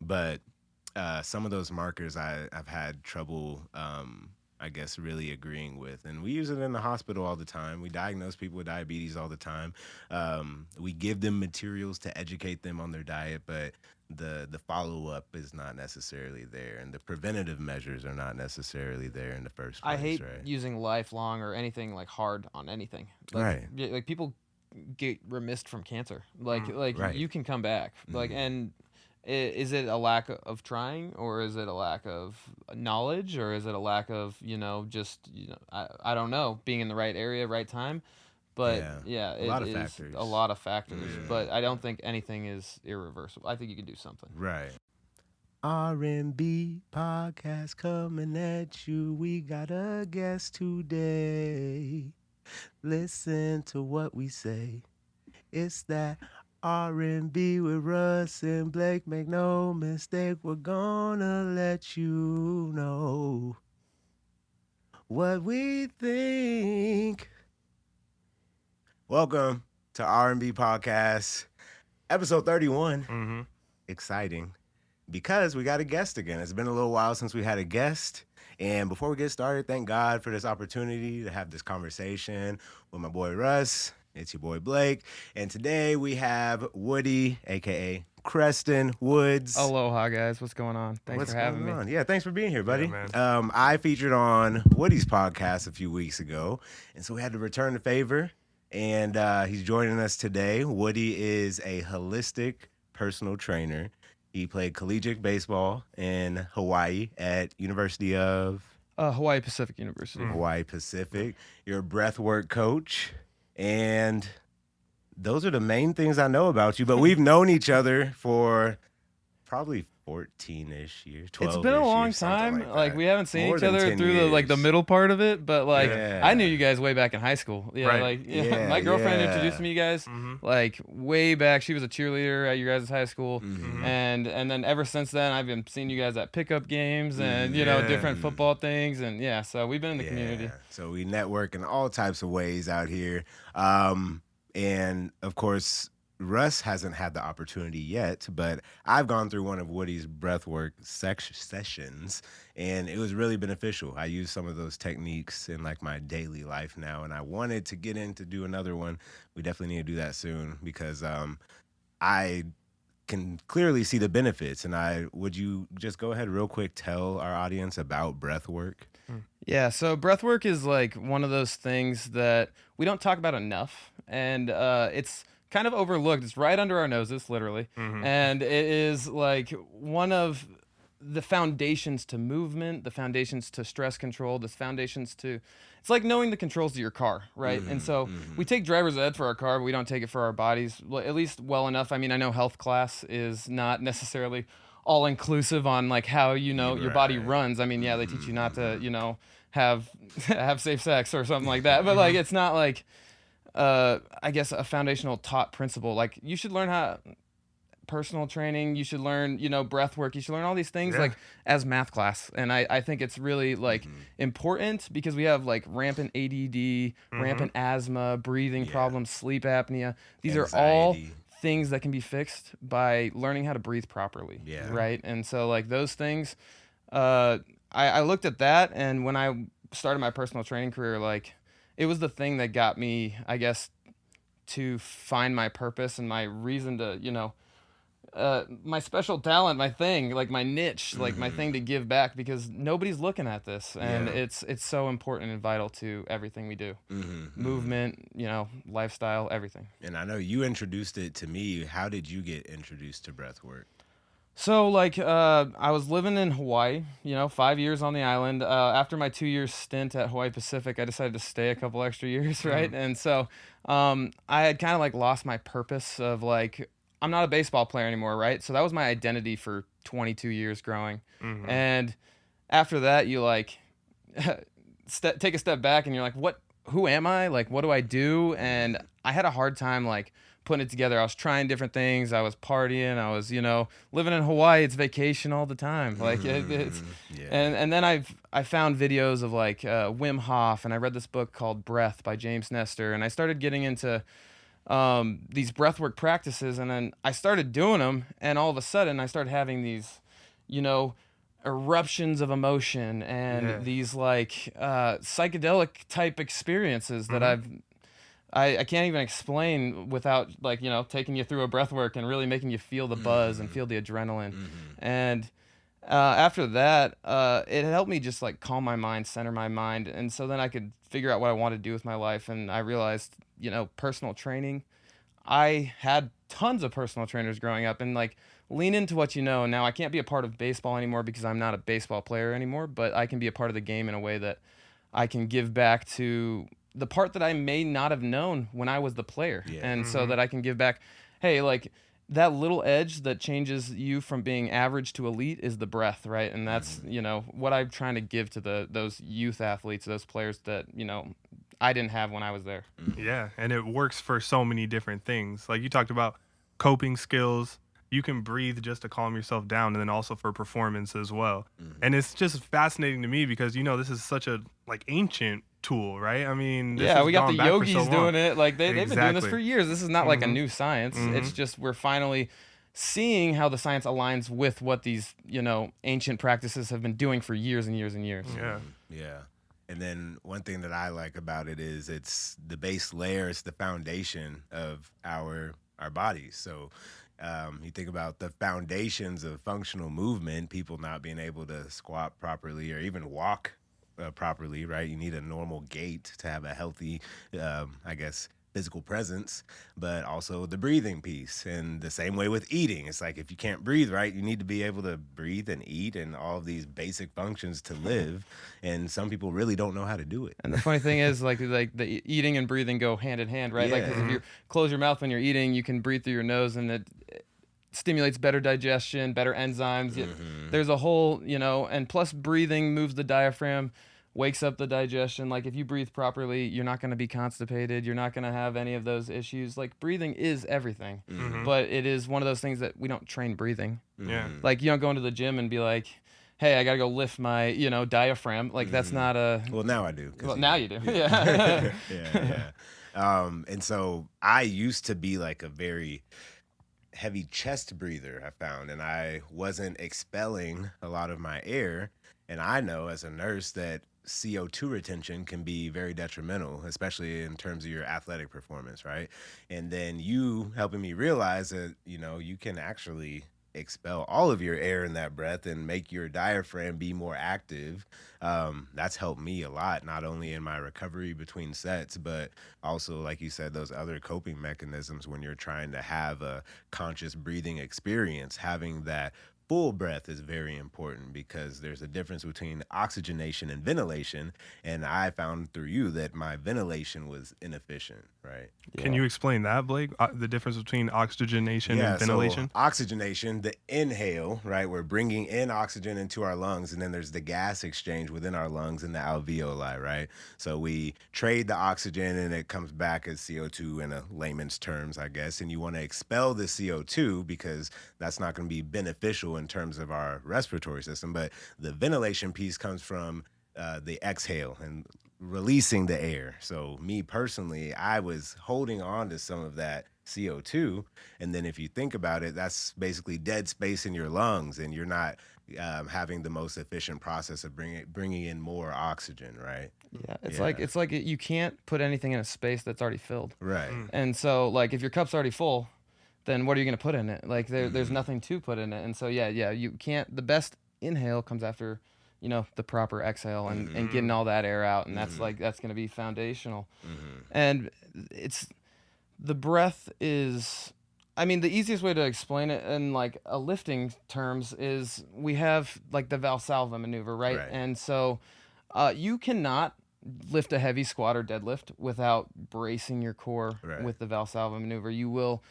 but some of those markers I've had trouble, I guess, really agreeing with. And we use it in the hospital all the time. We diagnose people with diabetes all the time. We give them materials to educate them on their diet, but the follow-up is not necessarily there, and the preventative measures are not necessarily there in the first place. I hate right? using lifelong or anything like hard on anything. Right. Like people get remissed from cancer. Like Right. you can come back. Like, and is it a lack of trying, or is it a lack of knowledge, or is it a lack of just I don't know, being in the right area, right time? But Yeah. A it lot of is factors. a lot of factors. But I don't think anything is irreversible. I think you can do something. Right. R&B Podcast coming at you. We got a guest today. Listen to what we say. It's that R&B with Russ and Blake. Make no mistake, we're gonna let you know what we think. Welcome to R&B Podcast, episode 31. Exciting, because we got a guest again. It's been a little while since we had a guest. And before we get started, thank God for this opportunity to have this conversation with my boy Russ. It's your boy Blake. And today we have Woody, a.k.a. Kreston Woods. Aloha, guys. What's going on? Thanks for having me. Yeah, thanks for being here, buddy. Yeah, man. I featured on Woody's podcast a few weeks ago, and so we had to return the favor. And he's joining us today. Woody is a holistic personal trainer. He played collegiate baseball in Hawaii at University of Hawaii Pacific University. Hawaii Pacific. You're a breathwork coach, and those are the main things I know about you. But we've known each other for probably 14-ish years, 12. It's been a long time. Like we haven't seen More each than other 10 through the years. middle part of it, but like Yeah. I knew you guys way back in high school. Yeah, Right. like Yeah, my girlfriend yeah. introduced me to you guys like way back. She was a cheerleader at your guys' high school, and then ever since then I've been seeing you guys at pickup games and Yeah. different football things, and yeah, so we've been in the community. So we network in all types of ways out here. And of course, Russ hasn't had the opportunity yet, but I've gone through one of Woody's breathwork sessions, and it was really beneficial. I use some of those techniques in like my daily life now, and I wanted to get in to do another one. We definitely need to do that soon, because I can clearly see the benefits. And would you just go ahead real quick, tell our audience about breathwork? Yeah, so breathwork is like one of those things that we don't talk about enough, and it's kind of overlooked. It's right under our noses, literally, and it is like one of the foundations to movement, the foundations to stress control, the foundations to, it's like knowing the controls to your car, right? And so we take driver's ed for our car, but we don't take it for our bodies, at least well enough. I mean, I know health class is not necessarily all inclusive on like how your body runs. I mean, yeah, they teach you not to have safe sex or something like that, but like it's not like I guess a foundational taught principle. Like you should learn how personal training, you should learn breath work, you should learn all these things like as math class. And I think it's really like important, because we have like rampant ADD, rampant asthma, breathing problems, sleep apnea. These are all things that can be fixed by learning how to breathe properly. Right. And so like those things, I looked at that, and when I started my personal training career, like it was the thing that got me, I guess, to find my purpose and my reason to, my special talent, my thing, like my niche, like my thing to give back, because nobody's looking at this, and it's so important and vital to everything we do. Movement, lifestyle, everything. And I know you introduced it to me. How did you get introduced to breathwork? So, like, I was living in Hawaii, 5 years on the island. After my 2-year stint at Hawaii Pacific, I decided to stay a couple extra years, right? And so I had kind of, like, lost my purpose of, like, I'm not a baseball player anymore, right? So that was my identity for 22 years growing. And after that, you, like, take a step back, and you're like, who am I? Like, what do I do? And I had a hard time, like, putting it together. I was trying different things. I was partying. I was, living in Hawaii. It's vacation all the time. Like it's, and then I found videos of like Wim Hof, and I read this book called Breath by James Nestor, and I started getting into these breathwork practices, and then I started doing them, and all of a sudden I started having these, you know, eruptions of emotion and these like psychedelic type experiences that I can't even explain without, like, you know, taking you through a breathwork and really making you feel the buzz and feel the adrenaline. And after that, it helped me just like calm my mind, center my mind, and so then I could figure out what I wanted to do with my life. And I realized, you know, personal training. I had tons of personal trainers growing up, and like lean into what you know. Now I can't be a part of baseball anymore because I'm not a baseball player anymore, but I can be a part of the game in a way that I can give back to the part that I may not have known when I was the player. And so that I can give back, hey, like that little edge that changes you from being average to elite is the breath, right? And that's, you know, what I'm trying to give to those youth athletes, those players that, you know, I didn't have when I was there. Yeah, and it works for so many different things. Like you talked about coping skills. You can breathe just to calm yourself down, and then also for performance as well. And it's just fascinating to me because, you know, this is such a like ancient tool, right? I mean, this yeah, has we got gone the back for yogis so long. doing it. Like they've been doing this Exactly. for years. This is not like a new science. It's just we're finally seeing how the science aligns with what these, you know, ancient practices have been doing for years and years and years. Yeah. Yeah. And then one thing that I like about it is it's the base layer, it's the foundation of our bodies. So you think about the foundations of functional movement, people not being able to squat properly or even walk properly, right? You need a normal gait to have a healthy, I guess, physical presence, but also the breathing piece. And the same way with eating. It's like if you can't breathe right, you need to be able to breathe and eat and all of these basic functions to live. And some people really don't know how to do it. And the funny thing is, like the eating and breathing go hand in hand, right? Like, 'cause if you close your mouth when you're eating, you can breathe through your nose, and it stimulates better digestion, better enzymes. There's a whole, you know, and plus breathing moves the diaphragm, wakes up the digestion. Like if you breathe properly, you're not going to be constipated. You're not going to have any of those issues. Like breathing is everything, but it is one of those things that we don't train breathing. Yeah. Like you don't go into the gym and be like, hey, I got to go lift my, you know, diaphragm. Like that's not a... Well, now I do. Well, now you do. Yeah. And so I used to be like a very heavy chest breather, I found, and I wasn't expelling a lot of my air. And I know as a nurse that CO2 retention can be very detrimental, especially in terms of your athletic performance, right? And then you helping me realize that, you know, you can actually expel all of your air in that breath and make your diaphragm be more active. That's helped me a lot, not only in my recovery between sets, but also, like you said, those other coping mechanisms when you're trying to have a conscious breathing experience. Having that full breath is very important because there's a difference between oxygenation and ventilation. And I found through you that my ventilation was inefficient, right? Can you explain that, Blake? The difference between oxygenation and ventilation? So oxygenation, the inhale, right? We're bringing in oxygen into our lungs, and then there's the gas exchange within our lungs in the alveoli, right? So we trade the oxygen, and it comes back as CO2 in a layman's terms, I guess. And you want to expel the CO2 because that's not going to be beneficial in terms of our respiratory system. But the ventilation piece comes from the exhale and releasing the air. So me personally, I was holding on to some of that CO2. And then if you think about it, that's basically dead space in your lungs, and you're not having the most efficient process of bringing in more oxygen, right? Yeah, it's like you can't put anything in a space that's already filled. Right. And so like if your cup's already full, then what are you going to put in it? Like there's nothing to put in it. And so yeah, you can't. The best inhale comes after, you know, the proper exhale and getting all that air out, and that's going to be foundational. And it's the breath is, I mean, the easiest way to explain it in like a lifting terms is we have like the Valsalva maneuver, right? And so you cannot lift a heavy squat or deadlift without bracing your core with the Valsalva maneuver. You will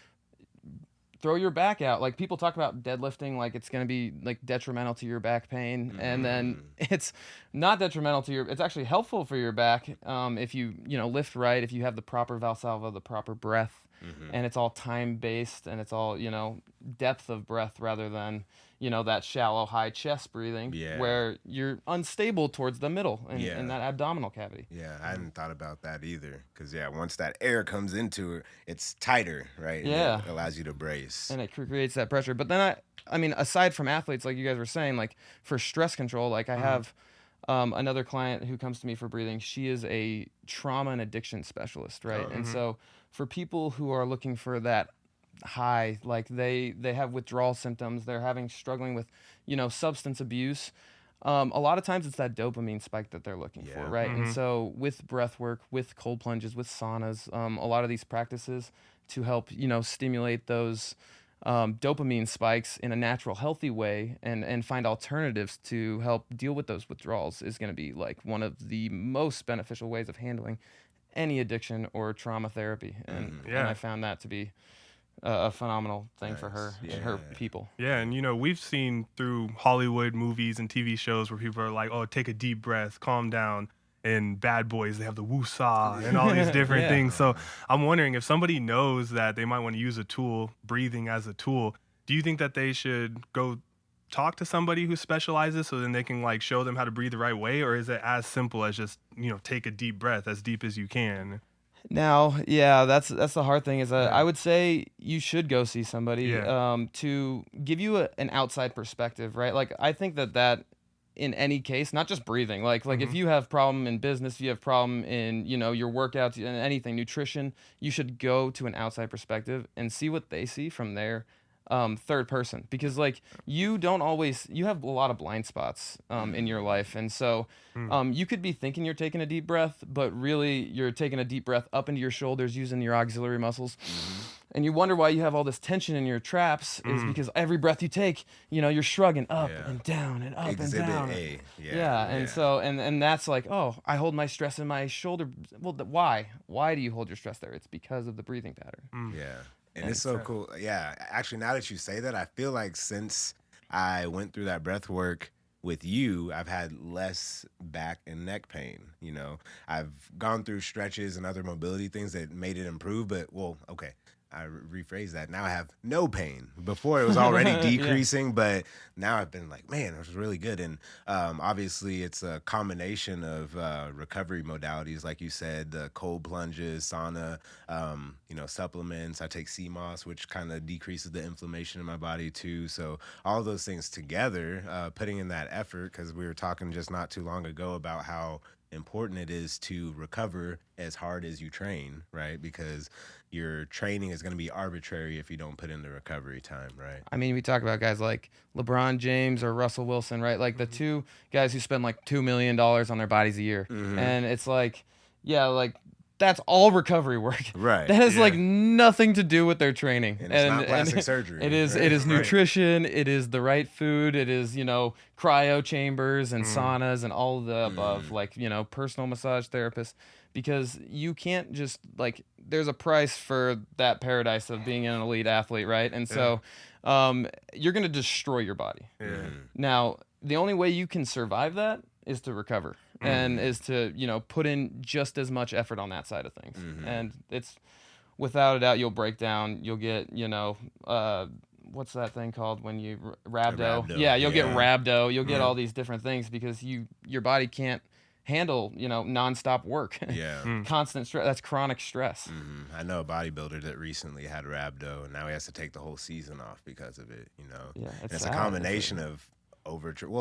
throw your back out. Like people talk about deadlifting like it's going to be like detrimental to your back pain, and then it's not detrimental to it's actually helpful for your back if you lift right, if you have the proper Valsalva, the proper breath. and it's all time based, and it's all, depth of breath rather than, that shallow high chest breathing where you're unstable towards the middle in that abdominal cavity. Yeah, I hadn't thought about that either. Because, once that air comes into it, it's tighter, right? Yeah. And it allows you to brace. And it creates that pressure. But then, I mean, aside from athletes, like you guys were saying, like for stress control, like I have another client who comes to me for breathing. She is a trauma and addiction specialist, right? And so for people who are looking for that high, like they have withdrawal symptoms, they're struggling with substance abuse, a lot of times it's that dopamine spike that they're looking for, right? And so with breath work, with cold plunges, with saunas, a lot of these practices to help stimulate those dopamine spikes in a natural, healthy way, and find alternatives to help deal with those withdrawals is going to be like one of the most beneficial ways of handling any addiction or trauma therapy. And I found that to be a phenomenal thing for her and her people. Yeah, and we've seen through Hollywood movies and TV shows where people are like, "Oh, take a deep breath, calm down." And Bad Boys, they have the woo-saw and all these different things. So I'm wondering if somebody knows that they might want to use a tool, breathing as a tool, do you think that they should go talk to somebody who specializes so then they can like show them how to breathe the right way? Or is it as simple as just, take a deep breath as deep as you can? Now, that's the hard thing is I would say you should go see somebody to give you an outside perspective, right? Like I think that in any case, not just breathing, like if you have problem in business, if you have problem in, your workouts and anything, nutrition, you should go to an outside perspective and see what they see from their third person, because like you have a lot of blind spots in your life, and so you could be thinking you're taking a deep breath, but really you're taking a deep breath up into your shoulders using your auxiliary muscles, and you wonder why you have all this tension in your traps is because every breath you take, you're shrugging up and down and up and down. And so and that's like, oh, I hold my stress in my shoulder. Well, why do you hold your stress there? It's because of the breathing pattern. And it's so cool. Yeah. Actually, now that you say that, I feel like since I went through that breath work with you, I've had less back and neck pain. I've gone through stretches and other mobility things that made it improve. But, I rephrase that. Now I have no pain. Before it was already decreasing, but now I've been like, man, it was really good. And obviously it's a combination of recovery modalities, like you said, the cold plunges, sauna, supplements. I take sea moss, which kind of decreases the inflammation in my body too. So all those things together, putting in that effort, because we were talking just not too long ago about how important it is to recover as hard as you train, right? Because your training is going to be arbitrary if you don't put in the recovery time, right? I mean, we talk about guys like LeBron James or Russell Wilson, right? Like the two guys who spend like $2 million on their bodies a year. And it's like, that's all recovery work. Right. That has like nothing to do with their training. And it's not plastic surgery. It is nutrition. It is the right food. It is, cryo chambers and saunas and all of the above, like, personal massage therapists, because you can't just like, there's a price for that paradise of being an elite athlete, right? And so you're going to destroy your body. Now, the only way you can survive that is to recover. And is to, put in just as much effort on that side of things. And it's, without a doubt, you'll break down. You'll get, what's that thing called when you rhabdo? You'll get rhabdo. You'll get all these different things because your body can't handle, nonstop work. Constant stress. That's chronic stress. I know a bodybuilder that recently had rhabdo, and now he has to take the whole season off because of it. Yeah, it's a combination of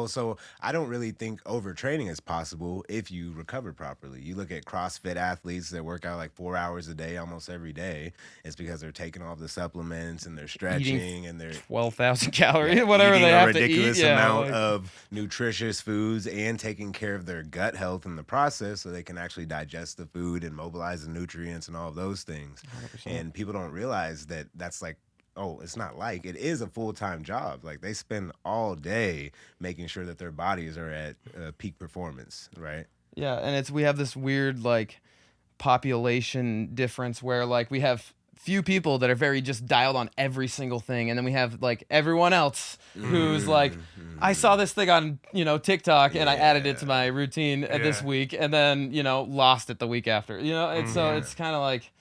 so I don't really think overtraining is possible if you recover properly. You look at CrossFit athletes that work out like 4 hours a day almost every day. It's because they're taking all the supplements and they're stretching and they're 12,000 calories, whatever they have to eat. A ridiculous amount of nutritious foods and taking care of their gut health in the process so they can actually digest the food and mobilize the nutrients and all of those things. 100%. And people don't realize that that's like, it's not like, it is a full-time job. Like they spend all day making sure that their bodies are at peak performance, right? Yeah, and we have this weird like population difference where like we have few people that are very just dialed on every single thing, and then we have like everyone else who's like, I saw this thing on TikTok and I added it to my routine this week, and then lost it the week after, and so it's kind of like,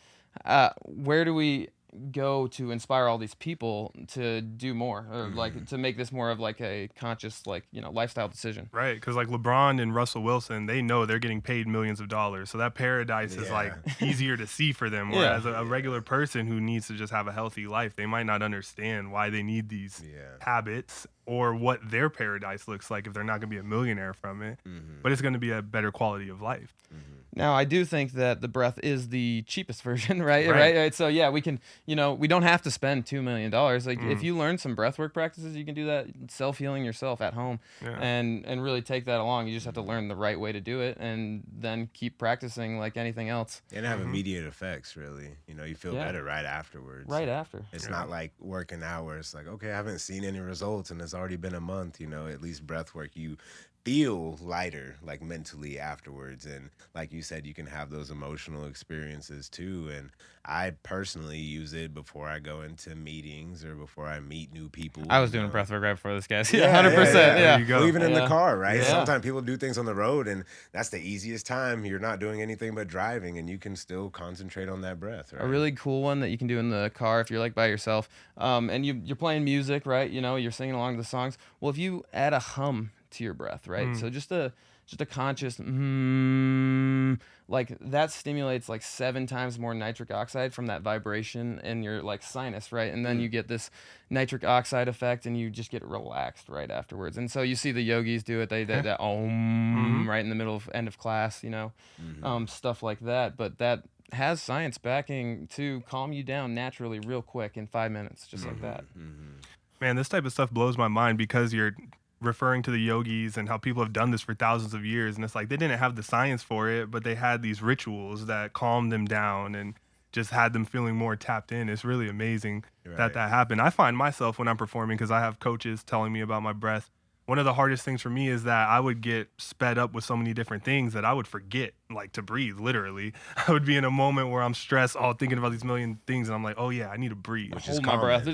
where do we go to inspire all these people to do more, or like to make this more of like a conscious, like, lifestyle decision? Right, because like LeBron and Russell Wilson, they know they're getting paid millions of dollars, so that paradise is like easier to see for them. Whereas a regular person who needs to just have a healthy life, they might not understand why they need these habits or what their paradise looks like if they're not going to be a millionaire from it. But it's going to be a better quality of life. Now, I do think that the breath is the cheapest version, right? So yeah, we can, we don't have to spend $2 million. Like if you learn some breathwork practices, you can do that self-healing yourself at home, and really take that along. You just have to learn the right way to do it, and then keep practicing like anything else. And have immediate effects, really. You feel better right afterwards. Right after. It's not like working out where it's like, okay, I haven't seen any results and it's already been a month. At least breathwork, you feel lighter, like mentally afterwards, and like you said, you can have those emotional experiences too. And I personally use it before I go into meetings or before I meet new people. I was doing breathwork right before this, guys. 100%. There you go. Well, even in the car, right? Yeah. Sometimes people do things on the road, and that's the easiest time. You're not doing anything but driving, and you can still concentrate on that breath. Right? A really cool one that you can do in the car if you're like by yourself, and you're playing music, right? You're singing along to the songs. Well, if you add a hum to your breath, right? So just a conscious like that stimulates like 7 times more nitric oxide from that vibration in your like sinus, right? And then you get this nitric oxide effect, and you just get relaxed right afterwards. And so you see the yogis do it. They that om right in the middle of end of class, stuff like that. But that has science backing to calm you down naturally, real quick in 5 minutes, just like that. Man, this type of stuff blows my mind because you're referring to the yogis and how people have done this for thousands of years, and it's like they didn't have the science for it, but they had these rituals that calmed them down and just had them feeling more tapped in. It's really amazing that happened. I find myself when I'm performing, because I have coaches telling me about my breath, one of the hardest things for me is that I would get sped up with so many different things that I would forget, like, to breathe, literally. I would be in a moment where I'm stressed, all thinking about these million things, and I'm like, oh, yeah, I need to breathe. Hold my breath.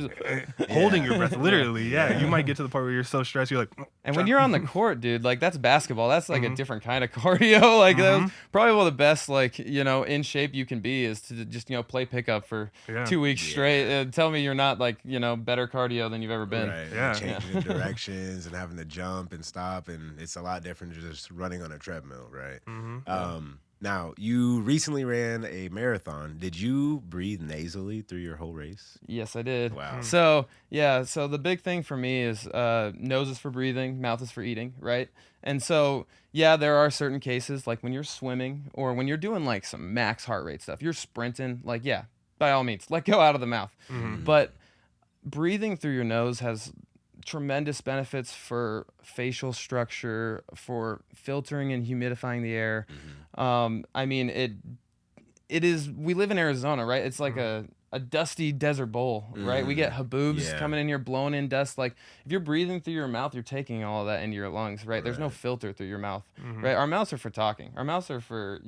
Holding your breath, literally, You might get to the part where you're so stressed, you're like... And when you're on the court, dude, like, that's basketball. That's, like, a different kind of cardio. Like, that's probably one of the best, like, in shape you can be is to just, play pickup for 2 weeks straight. Tell me you're not, like, better cardio than you've ever been. Right. Changing directions and having to jump and stop, and it's a lot different than just running on a treadmill, right? Now, you recently ran a marathon. Did you breathe nasally through your whole race? Yes, I did. Wow. So the big thing for me is nose is for breathing, mouth is for eating, right? And so, there are certain cases, like when you're swimming or when you're doing like some max heart rate stuff, you're sprinting, like, by all means, let go out of the mouth. But breathing through your nose has tremendous benefits for facial structure, for filtering and humidifying the air. I mean, it is, we live in Arizona, right? It's like a dusty desert bowl, right? We get haboobs coming in here, blowing in dust. Like, if you're breathing through your mouth, you're taking all of that into your lungs, right? There's no filter through your mouth, right? Our mouths are for talking. Our mouths are for,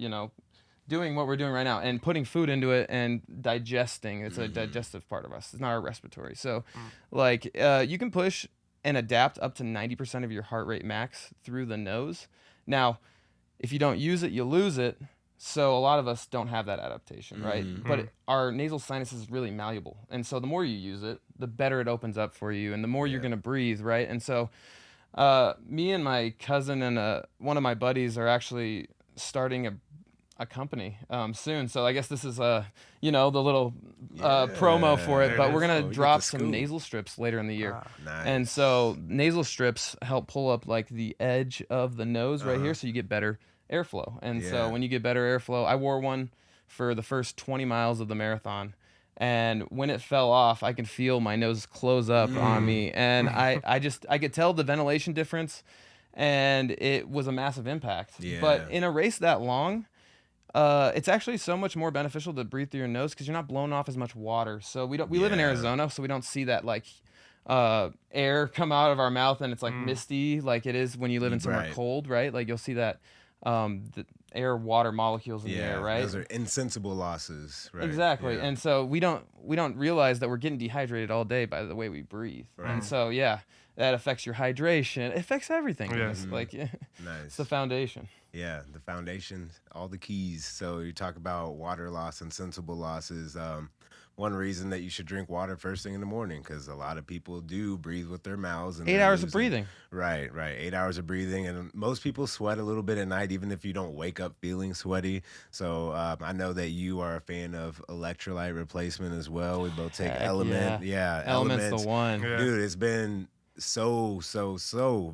doing what we're doing right now and putting food into it and digesting. It's a digestive part of us. It's not our respiratory. So, like, you can push and adapt up to 90% of your heart rate max through the nose. Now, if you don't use it, you lose it. So a lot of us don't have that adaptation, right? But our nasal sinus is really malleable. And so the more you use it, the better it opens up for you and the more you're going to breathe, right? And so me and my cousin and one of my buddies are actually starting a company soon. So I guess this is the little promo for it, but we're going to drop some nasal strips later in the year. Nice. And so nasal strips help pull up like the edge of the nose right here, so you get better airflow. And so when you get better airflow, I wore one for the first 20 miles of the marathon, and when it fell off, I could feel my nose close up on me, and I could tell the ventilation difference, and it was a massive impact. But in a race that long, it's actually so much more beneficial to breathe through your nose because you're not blowing off as much water. So we live in Arizona, so we don't see that like air come out of our mouth and it's like misty like it is when you live in somewhere cold, right? Like you'll see that the air water molecules in the air, right? Those are insensible losses, right? Exactly. And so we don't realize that we're getting dehydrated all day by the way we breathe. And so that affects your hydration. It affects everything. Yeah. It's like it's Nice. the foundation. Yeah, the foundation, all the keys. So you talk about water loss and sensible losses. One reason that you should drink water first thing in the morning, because a lot of people do breathe with their mouths. And 8 they're hours of losing- breathing. Right. 8 hours of breathing. And most people sweat a little bit at night, even if you don't wake up feeling sweaty. So I know that you are a fan of electrolyte replacement as well. We both take Heck Element. Yeah, Element's the one. Yeah. Dude, it's been so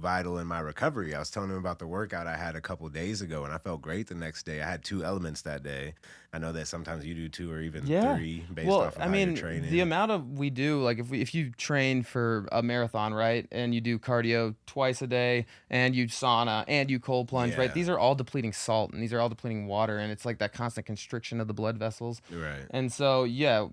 vital in my recovery. I was telling him about the workout I had a couple days ago, and I felt great the next day. I had 2 elements that day. I know that sometimes you do 2 or even 3 based off of how you're training. The amount of we do, like if you train for a marathon, right, and you do cardio twice a day, and you sauna, and you cold plunge, Yeah. right, these are all depleting salt, and these are all depleting water, and it's like that constant constriction of the blood vessels. Right. And so, yeah,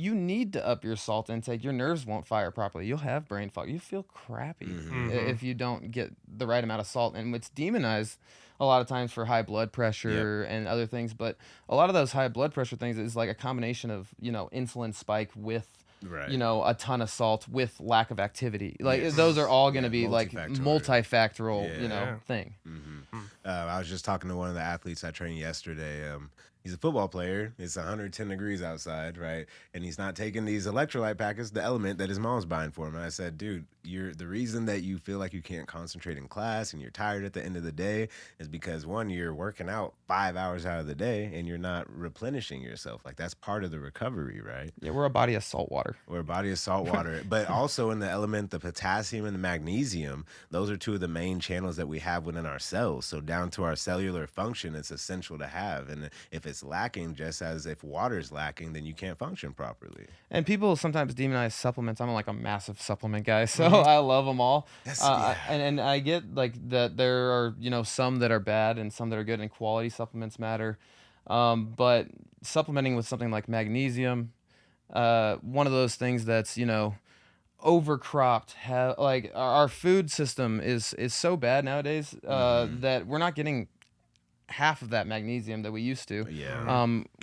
you need to up your salt intake. Your nerves won't fire properly. You'll have brain fog. You feel crappy if you don't get the right amount of salt. And it's demonized a lot of times for high blood pressure and other things. But a lot of those high blood pressure things is like a combination of, insulin spike with, Right. a ton of salt with lack of activity. Like Yes. those are all going to Yeah, be like multifactorial. multifactorial, thing. I was just talking to one of the athletes I trained yesterday. He's a football player. It's 110 degrees outside, right? And he's not taking these electrolyte packets, the Element that his mom's buying for him. And I said, dude, the reason that you feel like you can't concentrate in class and you're tired at the end of the day is because, one, you're working out 5 hours out of the day and you're not replenishing yourself. Like, that's part of the recovery, right? Yeah, we're a body of salt water. We're a body of salt water. But also in the Element, the potassium and the magnesium, those are 2 of the main channels that we have within our cells. So down to our cellular function, it's essential to have. And if it's lacking, just as if water's lacking, then you can't function properly. And people sometimes demonize supplements. I'm like a massive supplement guy, so I love them all. And I get like that there are some that are bad and some that are good, and quality supplements matter. But supplementing with something like magnesium, one of those things that's overcropped. Like our food system is so bad nowadays that we're not getting half of that magnesium that we used to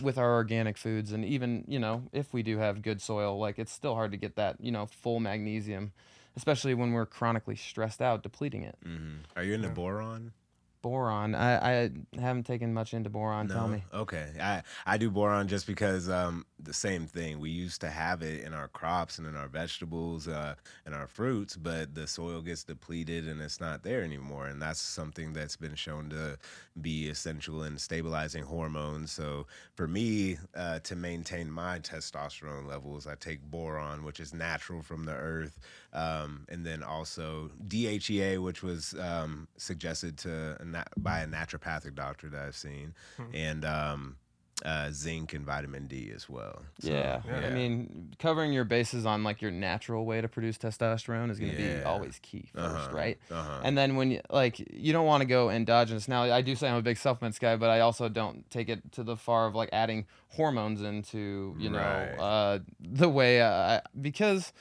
with our organic foods. And even if we do have good soil, like it's still hard to get that full magnesium, especially when we're chronically stressed out, depleting it. Are you into boron? Boron, I haven't taken much into boron. Tell me. Okay, I do boron just because the same thing. We used to have it in our crops and in our vegetables and our fruits, but the soil gets depleted and it's not there anymore. And that's something that's been shown to be essential in stabilizing hormones. So for me, to maintain my testosterone levels, I take boron, which is natural from the earth, and then also DHEA, which was suggested by a naturopathic doctor that I've seen, and zinc and vitamin D as well. So, yeah. I mean, covering your bases on like your natural way to produce testosterone is going to be always key first, right? And then when you don't want to go endogenous. Now, I do say I'm a big supplements guy, but I also don't take it to the far of like adding hormones into the way because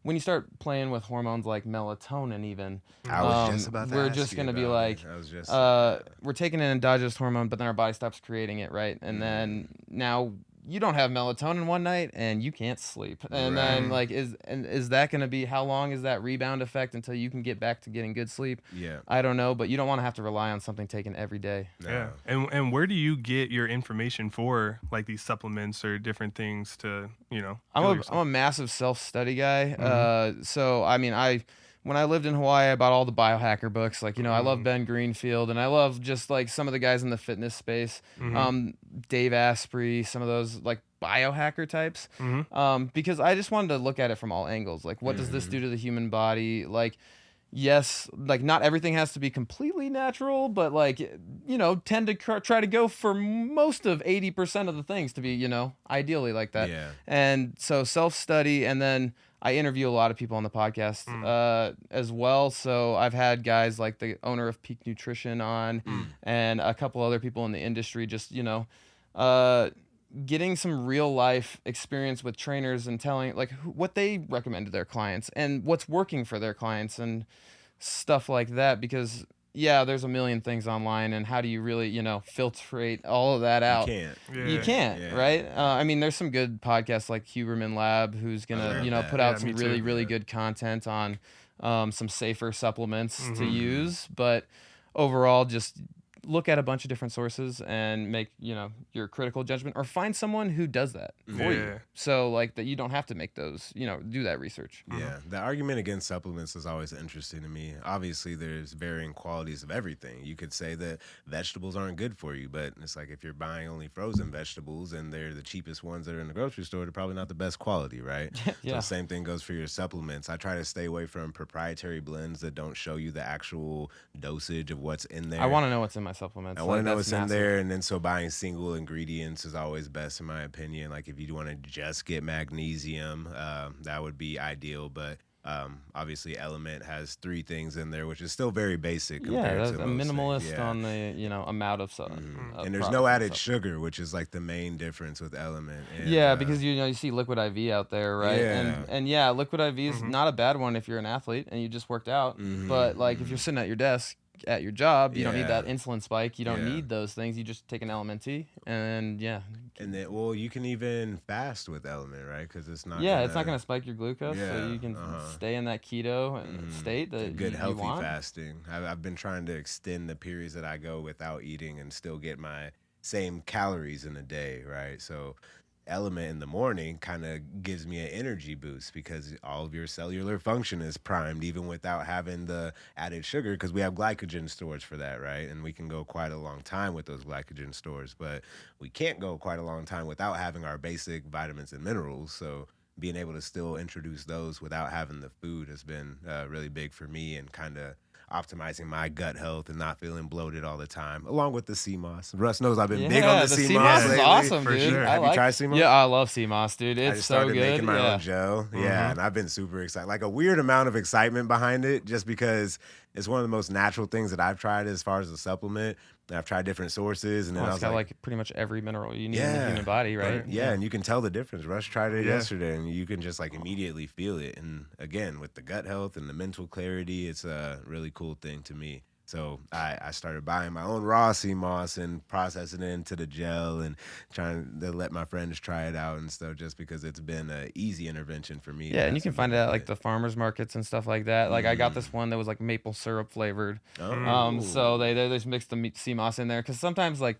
when you start playing with hormones like melatonin, even I was just about to we're ask just you going to be about like, it. we're taking an endogenous hormone, but then our body stops creating it, right? And then now you don't have melatonin one night and you can't sleep. And then is that going to be, how long is that rebound effect until you can get back to getting good sleep? Yeah. I don't know, but you don't want to have to rely on something taken every day. No. Yeah. And where do you get your information for like these supplements or different things to, I'm a massive self-study guy. So, I mean, when I lived in Hawaii, I bought all the biohacker books. Like, I love Ben Greenfield, and I love just like some of the guys in the fitness space, Dave Asprey, some of those like biohacker types, because I just wanted to look at it from all angles. Like, what does this do to the human body? Like, yes, like not everything has to be completely natural, but like, tend to try to go for most of 80% of the things to be, ideally like that. Yeah. And so self-study, and then I interview a lot of people on the podcast as well. So I've had guys like the owner of Peak Nutrition on and a couple other people in the industry, just, getting some real life experience with trainers and telling like what they recommend to their clients and what's working for their clients and stuff like that. Because there's a million things online, and how do you really, filtrate all of that out? You can't, right? I mean, there's some good podcasts like Huberman Lab, who's gonna, put out some really good content on some safer supplements to use, but overall just look at a bunch of different sources and make, your critical judgment, or find someone who does that for you. So like that you don't have to make those, do that research. Yeah. The argument against supplements is always interesting to me. Obviously there's varying qualities of everything. You could say that vegetables aren't good for you, but it's like if you're buying only frozen vegetables and they're the cheapest ones that are in the grocery store, they're probably not the best quality, right? Yeah. So same thing goes for your supplements. I try to stay away from proprietary blends that don't show you the actual dosage of what's in there. I want to know what's in my supplements. I want to know what's in there, and then so buying single ingredients is always best in my opinion. Like if you want to just get magnesium, that would be ideal. But obviously, Element has 3 things in there, which is still very basic. Yeah, that's to a most minimalist things. Yeah. on the amount of stuff. And there's no added sugar, which is like the main difference with Element. And, yeah, because you see Liquid IV out there, right? Yeah. And yeah, Liquid IV is not a bad one if you're an athlete and you just worked out. But like if you're sitting at your desk at your job, you don't need that insulin spike. You don't need those things. You just take an Element T, and And then, well, you can even fast with Element, right? Because it's not. it's not gonna spike your glucose, Yeah, so you can stay in that keto state that good you healthy want. fasting. I've been trying to extend the periods that I go without eating and still get my same calories in a day, right? So Element in the morning kind of gives me an energy boost because all of your cellular function is primed even without having the added sugar, because we have glycogen storage for that, right? And we can go quite a long time with those glycogen stores, but we can't go quite a long time without having our basic vitamins and minerals. So being able to still introduce those without having the food has been really big for me, and kind of optimizing my gut health and not feeling bloated all the time, along with the sea moss. Russ knows I've been big on the sea moss is lately. awesome, for dude. sure. Have you tried sea moss? Yeah, I love sea moss, dude. I It's just so started good. making my own gel. Yeah, and I've been super excited. Like a weird amount of excitement behind it, just because it's one of the most natural things that I've tried as far as a supplement. And I've tried different sources, and then I It's was got like, like pretty much every mineral you need in the human body, right? yeah, and you can tell the difference. Russ tried it yesterday, and you can just like immediately feel it. And again, with the gut health and the mental clarity, it's a really cool thing to me. So I started buying my own raw sea moss and processing it into the gel and trying to let my friends try it out and stuff, just because it's been an easy intervention for me. Yeah, and you can find it at like the farmers markets and stuff like that. Like I got this one that was like maple syrup flavored. So they just mixed the sea moss in there, because sometimes like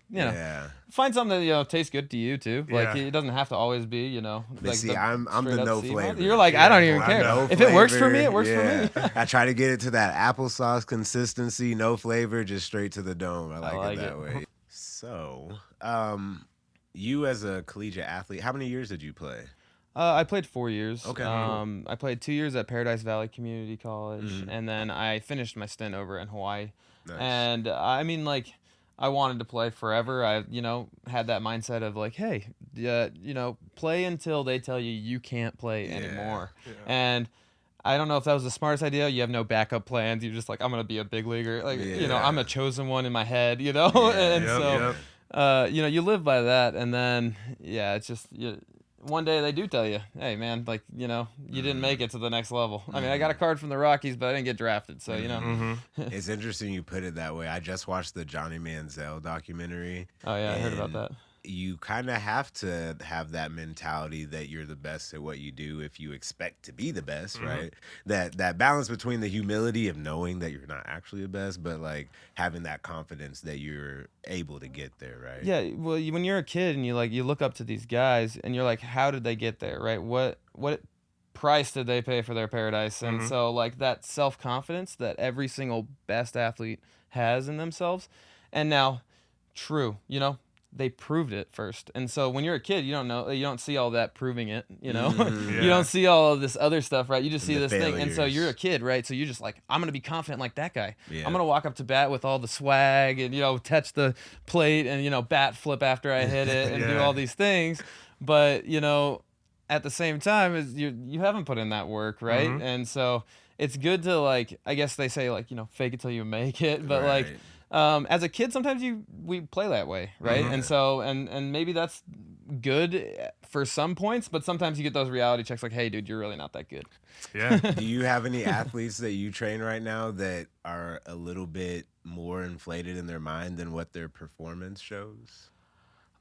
find something that tastes good to you too. Like it doesn't have to always be But like see, I'm the no flavor. You're like, I don't even care. No If it works for flavor, me, it works for me. I try to get it to that applesauce consistency, no flavor, just straight to the dome. I like it that way. So, you as a collegiate athlete, how many years did you play? I played 4 years. Okay. I played 2 years at Paradise Valley Community College, and then I finished my stint over in Hawaii. Nice. And I mean, like, I wanted to play forever. I, had that mindset of like, hey, play until they tell you can't play anymore. Yeah. And I don't know if that was the smartest idea. You have no backup plans. You're just like, I'm gonna be a big leaguer. Like, I'm a chosen one in my head. And you live by that. And then, it's just one day they do tell you, hey man, like, you didn't make it to the next level. I mean, I got a card from the Rockies, but I didn't get drafted. So It's interesting you put it that way. I just watched the Johnny Manziel documentary. Oh yeah, I heard about that. You kind of have to have that mentality that you're the best at what you do if you expect to be the best, right? That balance between the humility of knowing that you're not actually the best, but like having that confidence that you're able to get there, right? Yeah, well, when you're a kid and you look up to these guys and you're like, how did they get there, right? What price did they pay for their paradise? And so like that self-confidence that every single best athlete has in themselves. And now, true, they proved it first. And so when you're a kid, you don't see all that proving it, you don't see all of this other stuff, right? You just see this thing. And so you're a kid, right? So you're just like, I'm going to be confident like that guy. Yeah. I'm going to walk up to bat with all the swag and, touch the plate and, bat flip after I hit it and do all these things. But, at the same time, you haven't put in that work, right? And so it's good to like, I guess they say like, fake it till you make it. But like, as a kid, sometimes we play that way, right? And so and maybe that's good for some points, but sometimes you get those reality checks like, hey, dude, you're really not that good. Yeah. Do you have any athletes that you train right now that are a little bit more inflated in their mind than what their performance shows?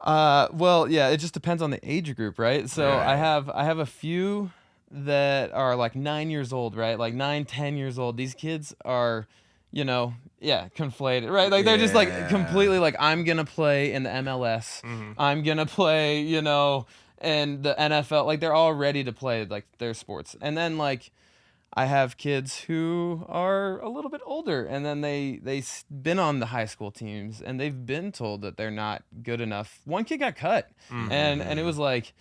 Well, yeah, it just depends on the age group, right? So I have a few that are like 9 years old, right? Like 9, 10 years old. These kids are, conflated, right? Like they're just like completely like, I'm gonna play in the MLS. I'm gonna play, in the NFL. Like they're all ready to play like their sports. And then like I have kids who are a little bit older, and then they've been on the high school teams, and they've been told that they're not good enough. One kid got cut, and it was like,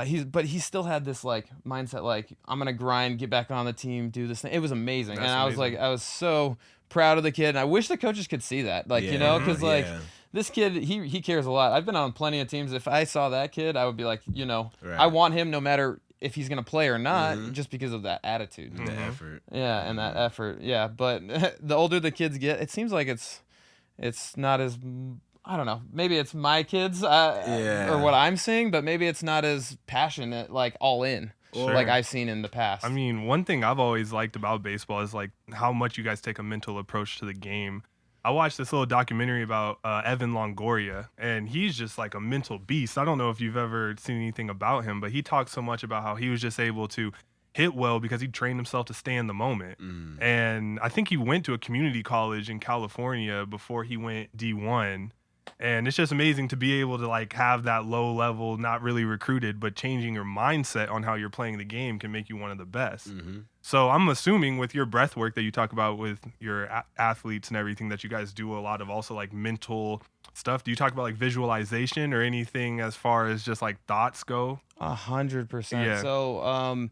he still had this like mindset, like I'm gonna grind, get back on the team, do this thing. It was amazing, and I was like, I was so proud of the kid, and I wish the coaches could see that, like because like. This kid, he cares a lot. I've been on plenty of teams. If I saw that kid, I would be like, I want him no matter if he's going to play or not, just because of that attitude. The effort. Yeah, and that effort. Yeah, but the older the kids get, it seems like it's not as, I don't know, maybe it's my kids or what I'm seeing, but maybe it's not as passionate, like all in. Sure. Like I've seen in the past. I mean, one thing I've always liked about baseball is like how much you guys take a mental approach to the game. I watched this little documentary about Evan Longoria, and he's just like a mental beast. I don't know if you've ever seen anything about him, but he talks so much about how he was just able to hit well because he trained himself to stay in the moment. And I think he went to a community college in California before he went D1. And it's just amazing to be able to like have that low level, not really recruited, but changing your mindset on how you're playing the game can make you one of the best. So I'm assuming with your breath work that you talk about with your athletes and everything that you guys do a lot of also like mental stuff. Do you talk about like visualization or anything as far as just like thoughts go? 100%. Yeah. So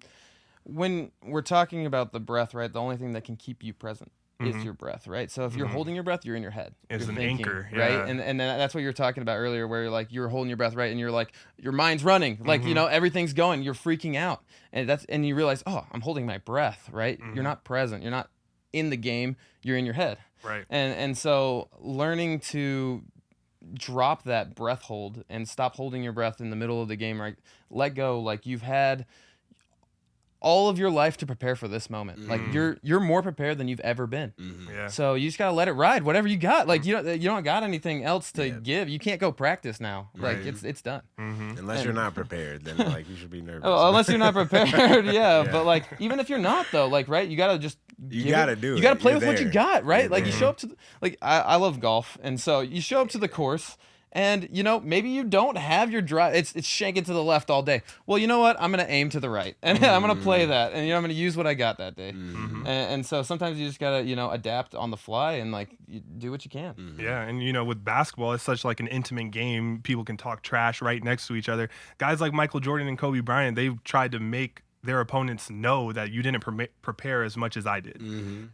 when we're talking about the breath, right, the only thing that can keep you present is your breath, right? So if you're holding your breath, you're in your head. It's you're an thinking, anchor, right? And that's what you were talking about earlier, where you're like you're holding your breath, right? And you're like your mind's running, like everything's going, you're freaking out, and you realize, oh, I'm holding my breath, right? You're not present, you're not in the game, you're in your head, right? And so learning to drop that breath hold and stop holding your breath in the middle of the game, right? Let go, like you've had all of your life to prepare for this moment. Like you're more prepared than you've ever been. Yeah. So you just gotta let it ride. Whatever you got, like you don't got anything else to give. You can't go practice now. Like it's done. Unless you're not prepared, then like you should be nervous. Oh, unless you're not prepared, yeah. But like even if you're not though, like right, you gotta just you gotta do it. You gotta play with You're what you there. got, right? You're Like you there. show up to like I love golf, and so you show up to the course. And, maybe you don't have your drive. It's shanking to the left all day. Well, you know what? I'm going to aim to the right. And I'm going to play that. And, I'm going to use what I got that day. And so sometimes you just got to, adapt on the fly and, like, you do what you can. Yeah, and, with basketball, it's such, like, an intimate game. People can talk trash right next to each other. Guys like Michael Jordan and Kobe Bryant, they've tried to make their opponents know that you didn't prepare as much as I did.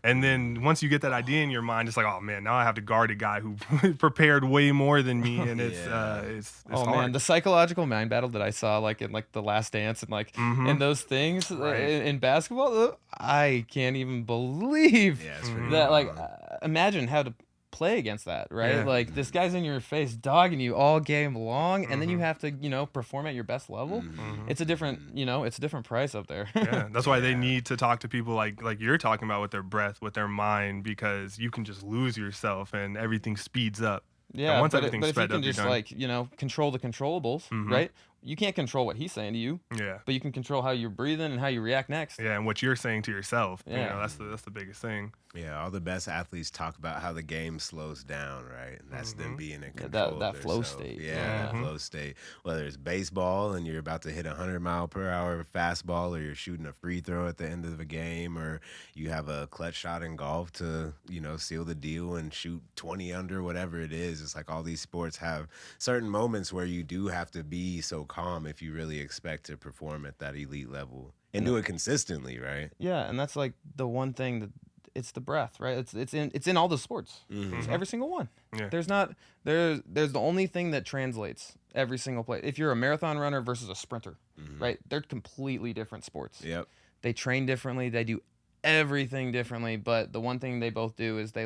And then once you get that idea in your mind, it's like, oh man, now I have to guard a guy who prepared way more than me, and it's oh hard. Man, the psychological mind battle that I saw like in like The Last Dance and like in those things in basketball, I can't even believe that. Like, imagine how to play against that, right? Yeah. Like this guy's in your face dogging you all game long, and then you have to perform at your best level. It's a different it's a different price up there. Yeah, that's why they need to talk to people like you're talking about, with their breath, with their mind, because you can just lose yourself and everything speeds up. Yeah, and once but everything's if you sped can up, you're just done. like control the controllables, right? You can't control what he's saying to you, but you can control how you're breathing and how you react next. Yeah, and what you're saying to yourself. Yeah. That's the biggest thing. Yeah, all the best athletes talk about how the game slows down, right? And that's them being in control. That of flow themselves. state. Yeah, that flow state. Whether it's baseball and you're about to hit a 100-mile-per-hour fastball, or you're shooting a free throw at the end of a game, or you have a clutch shot in golf to, seal the deal and shoot 20 under, whatever it is. It's like all these sports have certain moments where you do have to be so calm if you really expect to perform at that elite level and do it consistently, right? Yeah, and that's like the one thing that it's the breath, right? It's in all the sports. It's every single one. Yeah. There's the only thing that translates every single play. If you're a marathon runner versus a sprinter, right? They're completely different sports. Yep. They train differently. They do everything differently. But the one thing they both do is they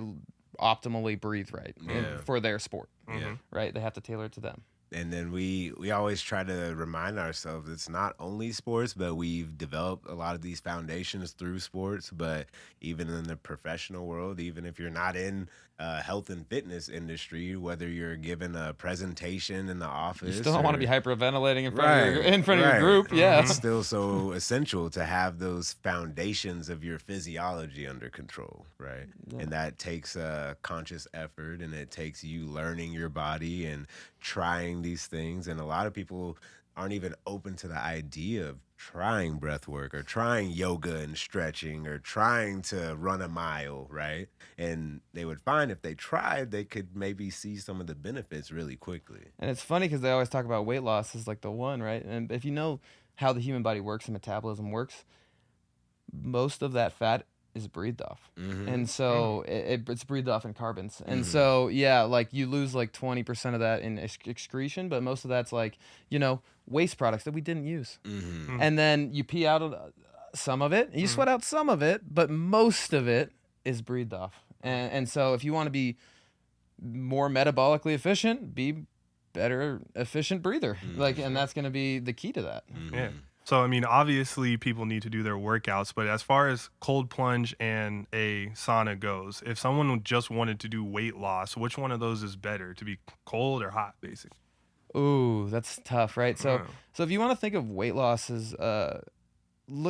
optimally breathe right for their sport. Yeah. Right? They have to tailor it to them. And then we always try to remind ourselves it's not only sports, but we've developed a lot of these foundations through sports. But even in the professional world, even if you're not in health and fitness industry, whether you're given a presentation in the office, You still don't want to be hyperventilating Right, in front of right. your group. Yeah. It's still so essential to have those foundations of your physiology under control, right? And that takes a conscious effort, and it takes you learning your body and trying these things. And a lot of people aren't even open to the idea of trying breath work or trying yoga and stretching or trying to run a mile, right? And they would find if they tried, they could maybe see some of the benefits really quickly. And it's funny because they always talk about weight loss as like the one, right? And if you know how the human body works and metabolism works, most of that fat is breathed off. And so it's breathed off in carbons. And so, yeah, like you lose like 20% of that in excretion, but most of that's like, waste products that we didn't use. And then you pee out some of it, and you sweat out some of it, but most of it is breathed off. And so if you want to be more metabolically efficient, be better efficient breather. And that's going to be the key to that. Yeah. So, I mean, obviously people need to do their workouts, but as far as cold plunge and a sauna goes, if someone just wanted to do weight loss, which one of those is better, to be cold or hot, basically? Ooh, that's tough, right? So if you want to think of weight loss as,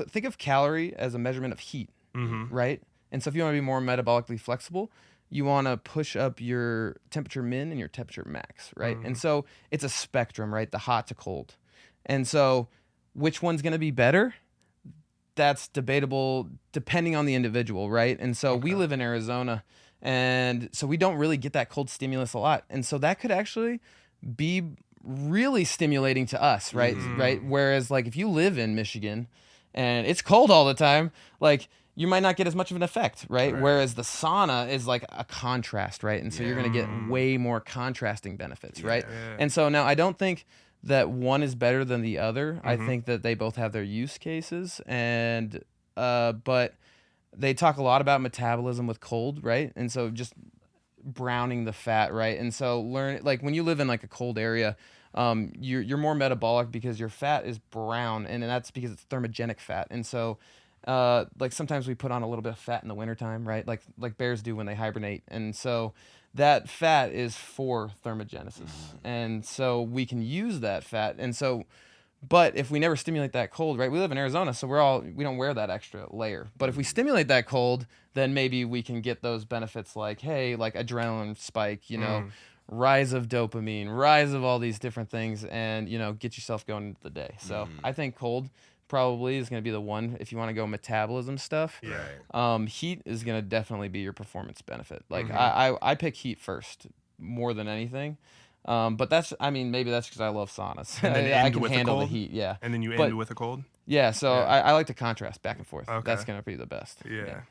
think of calorie as a measurement of heat, right? And so if you want to be more metabolically flexible, you want to push up your temperature min and your temperature max, right? And so it's a spectrum, right? The hot to cold. And so which one's going to be better? That's debatable depending on the individual, right? And so we live in Arizona, and so we don't really get that cold stimulus a lot. And so that could actually be really stimulating to us, right? Right? Whereas like if you live in Michigan and it's cold all the time, like you might not get as much of an effect, right? Whereas the sauna is like a contrast, right? And so you're going to get way more contrasting benefits, right? And so now I don't think that one is better than the other. I think that they both have their use cases, and but they talk a lot about metabolism with cold, right? And so just browning the fat, right? And so like when you live in like a cold area, you're more metabolic because your fat is brown, and that's because it's thermogenic fat. And so like sometimes we put on a little bit of fat in the wintertime, right? Like bears do when they hibernate. And so that fat is for thermogenesis. And so we can use that fat. And so, but if we never stimulate that cold, right? We live in Arizona, so we don't wear that extra layer. But if we stimulate that cold, then maybe we can get those benefits like, hey, like adrenaline spike, rise of dopamine, rise of all these different things, and, get yourself going into the day. So I think cold probably is going to be the one if you want to go metabolism stuff. Heat is going to definitely be your performance benefit. Like I pick heat first more than anything. But maybe that's because I love saunas. I can handle the heat. Yeah. And then you end with a cold? Yeah. So I like to contrast back and forth. Okay. That's going to be the best. Yeah.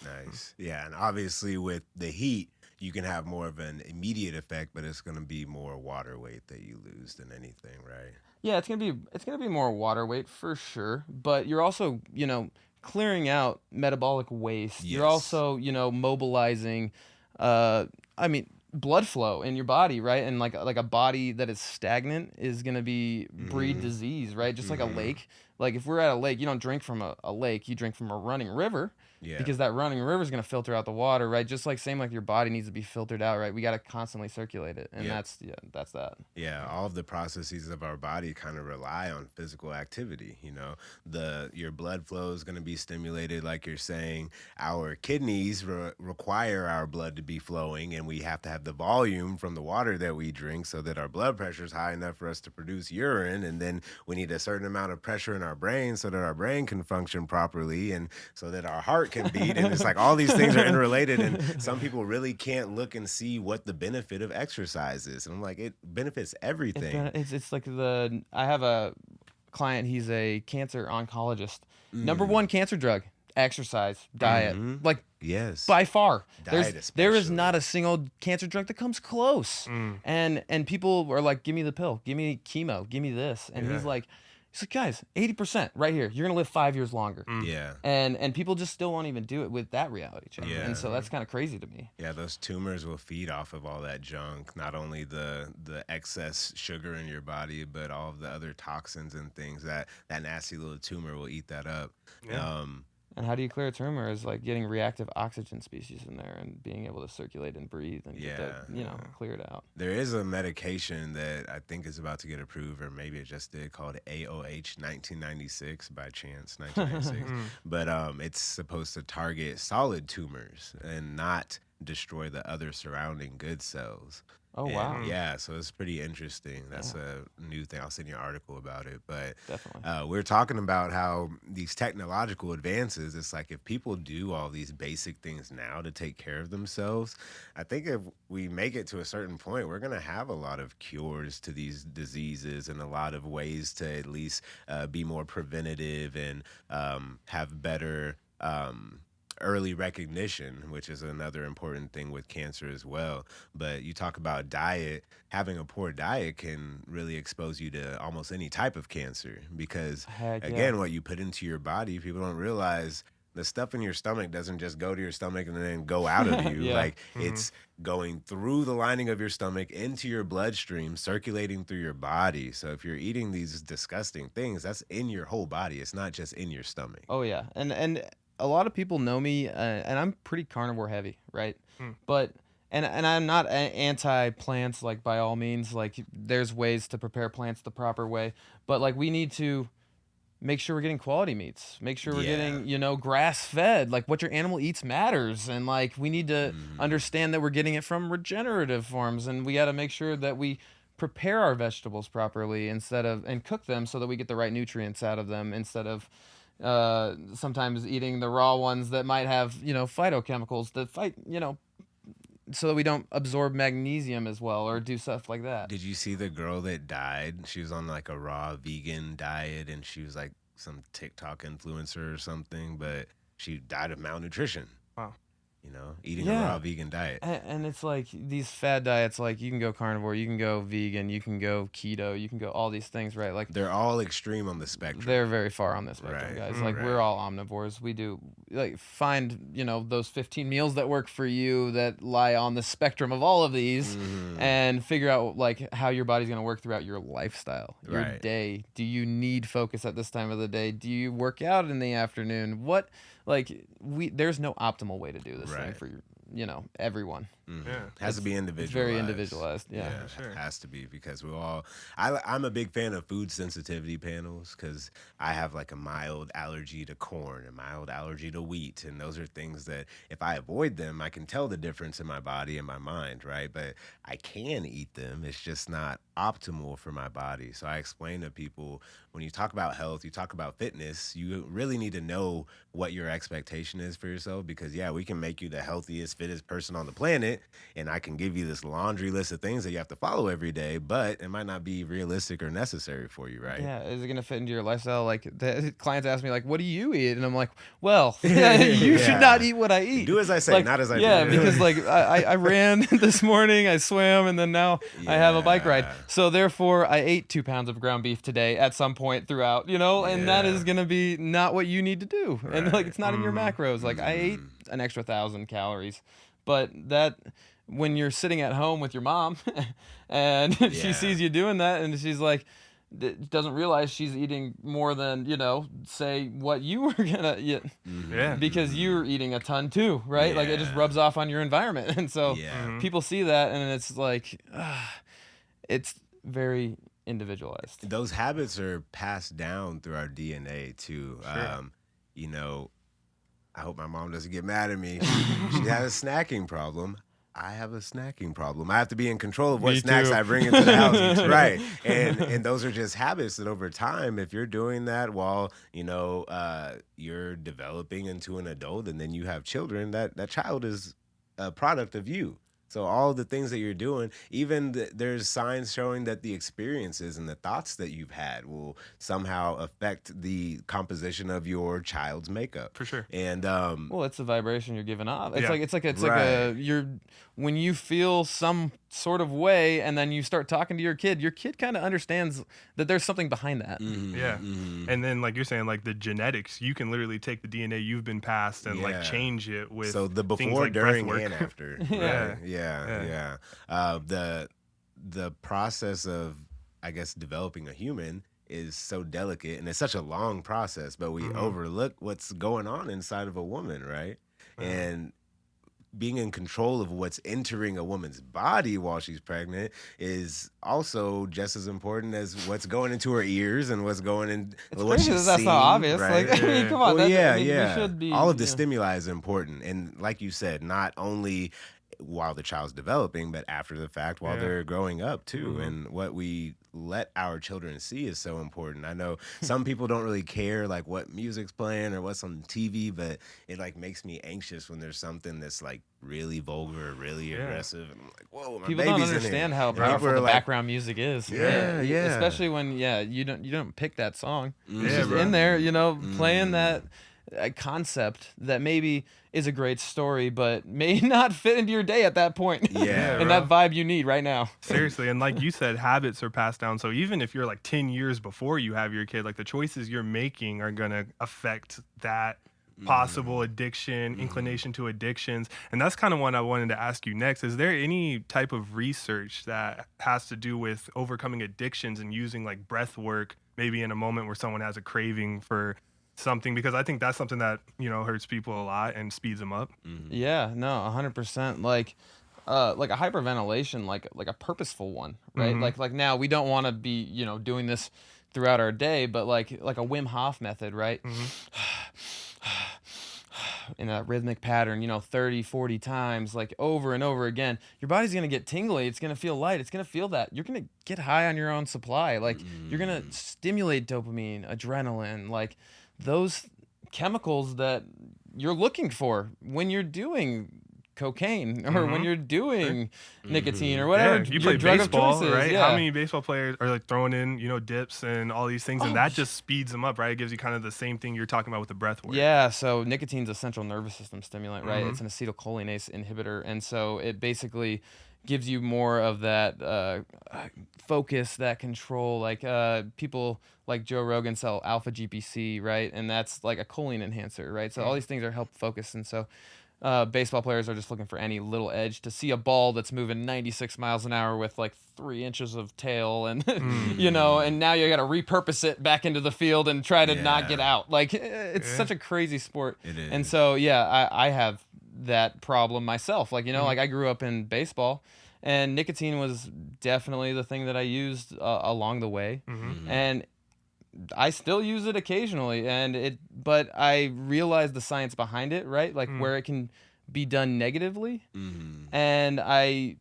Nice. Yeah. And obviously with the heat, you can have more of an immediate effect, but it's going to be more water weight that you lose than anything, right? Yeah, it's gonna be more water weight for sure, but you're also clearing out metabolic waste. You're also mobilizing, blood flow in your body, right? And like a body that is stagnant is gonna breed disease, right? Just like a lake. Like if we're at a lake, you don't drink from a lake, you drink from a running river. Yeah. Because that running river is going to filter out the water, right? Just like your body needs to be filtered out, right? We got to constantly circulate it, and that's that. Yeah, all of the processes of our body kind of rely on physical activity. Your blood flow is going to be stimulated, like you're saying. Our kidneys require our blood to be flowing, and we have to have the volume from the water that we drink so that our blood pressure is high enough for us to produce urine, and then we need a certain amount of pressure in our brain so that our brain can function properly, and so that our heart can beat. And it's like all these things are interrelated, and some people really can't look and see what the benefit of exercise is. And I'm like, it benefits everything. It's like I have a client, he's a cancer oncologist. Number one cancer drug, exercise, diet. Like by far. There is not a single cancer drug that comes close. And people are like, give me the pill, give me chemo, give me this. And he's like, He's like, guys, 80% right here. You're gonna live 5 years longer. Yeah. And people just still won't even do it with that reality check. Yeah. And so that's kind of crazy to me. Yeah, those tumors will feed off of all that junk, not only the excess sugar in your body, but all of the other toxins and things that nasty little tumor will eat that up. Yeah. And how do you clear a tumor is like getting reactive oxygen species in there and being able to circulate and breathe and get that, cleared out. There is a medication that I think is about to get approved, or maybe it just did, called AOH 1996 by chance, 1996. But it's supposed to target solid tumors and not destroy the other surrounding good cells. Oh, wow. Yeah, so it's pretty interesting. That's a new thing. I'll send you an article about it. But definitely, we're talking about how these technological advances, it's like if people do all these basic things now to take care of themselves, I think if we make it to a certain point, we're going to have a lot of cures to these diseases and a lot of ways to at least be more preventative and have better early recognition, which is another important thing with cancer as well. But you talk about diet, having a poor diet can really expose you to almost any type of cancer because, again, what you put into your body, people don't realize the stuff in your stomach doesn't just go to your stomach and then go out of you. Like it's going through the lining of your stomach into your bloodstream, circulating through your body. So if you're eating these disgusting things, that's in your whole body. It's not just in your stomach. Oh, yeah. And a lot of people know me, and I'm pretty carnivore heavy, right? But and I'm not anti-plants, like, by all means. Like, there's ways to prepare plants the proper way, but like we need to make sure we're getting quality meats, make sure we're getting grass-fed. Like, what your animal eats matters, and like we need to understand that we're getting it from regenerative forms, and we got to make sure that we prepare our vegetables properly and cook them so that we get the right nutrients out of them instead of sometimes eating the raw ones that might have phytochemicals that fight so that we don't absorb magnesium as well or do stuff like that. Did you see the girl that died? She was on like a raw vegan diet and she was like some TikTok influencer or something, but she died of malnutrition. Wow. Eating a raw vegan diet. And it's like these fad diets, like you can go carnivore, you can go vegan, you can go keto, you can go all these things, right? Like they're all extreme on the spectrum. They're very far on the spectrum, guys. Like we're all omnivores. We do find, those 15 meals that work for you that lie on the spectrum of all of these and figure out like how your body's going to work throughout your lifestyle, your day. Do you need focus at this time of the day? Do you work out in the afternoon? There's no optimal way to do this thing for everyone. Has to be individualized. It's very individualized. Yeah, It has to be because I'm a big fan of food sensitivity panels because I have like a mild allergy to corn, a mild allergy to wheat, and those are things that if I avoid them, I can tell the difference in my body and my mind, right? But I can eat them. It's just not optimal for my body. So I explain to people, when you talk about health, you talk about fitness, you really need to know what your expectation is for yourself because, we can make you the healthiest, fittest person on the planet, and I can give you this laundry list of things that you have to follow every day, but it might not be realistic or necessary for you, right? Yeah, is it going to fit into your lifestyle? Like, the clients ask me, like, what do you eat? And I'm like, well, you should not eat what I eat. Do as I say, not as I do. Yeah, because, like, I ran this morning, I swam, and then now I have a bike ride. So, therefore, I ate 2 pounds of ground beef today at some point throughout, and that is going to be not what you need to do. Right. And, like, it's not in your macros. Like, I ate an extra 1,000 calories. But that, when you're sitting at home with your mom and she sees you doing that and she's like, doesn't realize she's eating more than, say what you were gonna eat. Because you're eating a ton too, right? Like it just rubs off on your environment. And so people see that and it's like, it's very individualized. Those habits are passed down through our DNA too. I hope my mom doesn't get mad at me. She has a snacking problem. I have a snacking problem. I have to be in control of what snacks I bring into the house. Right. And those are just habits that over time, if you're doing that while, you're developing into an adult and then you have children, that child is a product of you. So all the things that you're doing, even there's signs showing that the experiences and the thoughts that you've had will somehow affect the composition of your child's makeup. For sure. And well, it's the vibration you're giving off. It's like when you feel some sort of way, and then you start talking to your kid kind of understands that there's something behind that. Yeah. And then like you're saying, like the genetics, you can literally take the DNA you've been passed and like change it with so the things before, like during, breath work. and after. Yeah. The process of, I guess, developing a human is so delicate, and it's such a long process, but we overlook what's going on inside of a woman, right? And being in control of what's entering a woman's body while she's pregnant is also just as important as what's going into her ears and what's going in. It's crazy that that's not obvious. Right? Like, I mean, come on. Well, We should be, all of the stimuli is important, and like you said, not only while the child's developing, but after the fact, while they're growing up too. And what we let our children see is so important. I know some people don't really care like what music's playing or what's on TV, but it like makes me anxious when there's something that's like really vulgar, really aggressive, and I'm like, whoa, my people baby's don't understand how powerful the background music is. Yeah. Especially when you don't pick that song. It's just bro. in there, playing that concept that maybe is a great story, but may not fit into your day at that point. And that vibe you need right now. Seriously, and like you said, habits are passed down. So even if you're like 10 years before you have your kid, like the choices you're making are gonna affect that possible addiction, inclination to addictions. And that's kind of what I wanted to ask you next. Is there any type of research that has to do with overcoming addictions and using like breath work, maybe in a moment where someone has a craving for something? Because I think that's something that hurts people a lot and speeds them up. Yeah, no, 100%. Like a hyperventilation, like a purposeful one, right? Like now we don't want to be doing this throughout our day, but like a Wim Hof method, right? In a rhythmic pattern, 30, 40 times, like over and over again. Your body's going to get tingly. It's going to feel light. It's going to feel that. You're going to get high on your own supply. Like you're going to stimulate dopamine, adrenaline, like those chemicals that you're looking for when you're doing cocaine or when you're doing nicotine or whatever. You play drug baseball, of choice is. right? Yeah. How many baseball players are like throwing in, dips and all these things, and that just speeds them up, right? It gives you kind of the same thing you're talking about with the breath work. Yeah, so nicotine's a central nervous system stimulant, right? It's an acetylcholinease inhibitor, and so it basically gives you more of that focus, that control. Like people like Joe Rogan sell alpha GPC, right? And that's like a choline enhancer, right? So all these things are help focus, and so baseball players are just looking for any little edge to see a ball that's moving 96 miles an hour with like 3 inches of tail, and and now you got to repurpose it back into the field and try to not get out. Like it's such a crazy sport. It is. And so I have that problem myself. Like like I grew up in baseball, and nicotine was definitely the thing that I used along the way, and I still use it occasionally, but I realize the science behind it, right? Like where it can be done negatively, and I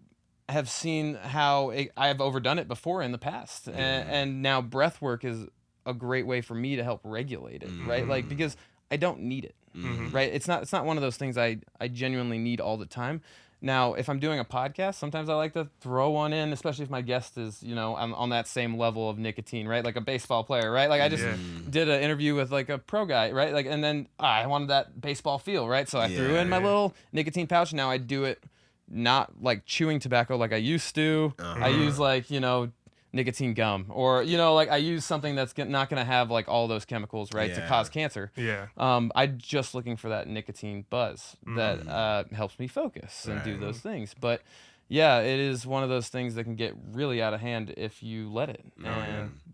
have seen how I have overdone it before in the past, and now breath work is a great way for me to help regulate it, right? Like because I don't need it, right? It's not one of those things I genuinely need all the time. Now, if I'm doing a podcast, sometimes I like to throw one in, especially if my guest is, on that same level of nicotine, right? Like a baseball player, right? Like I just did an interview with like a pro guy, right? Like, and then I wanted that baseball feel, right? So I threw in my little nicotine pouch. Now I do it not like chewing tobacco like I used to. I use like, nicotine gum, or like I use something that's not going to have like all those chemicals, right, to cause cancer. I'm just looking for that nicotine buzz that helps me focus and do those things. But yeah, it is one of those things that can get really out of hand if you let it.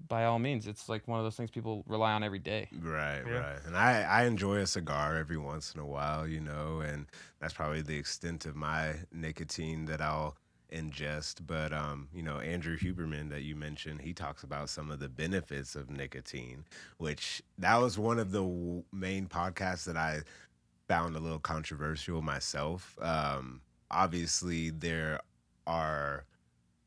By all means, it's like one of those things people rely on every day. Right. And I enjoy a cigar every once in a while, and that's probably the extent of my nicotine that I'll ingest. But Andrew Huberman that you mentioned, he talks about some of the benefits of nicotine, which that was one of the main podcasts that I found a little controversial myself. Obviously there are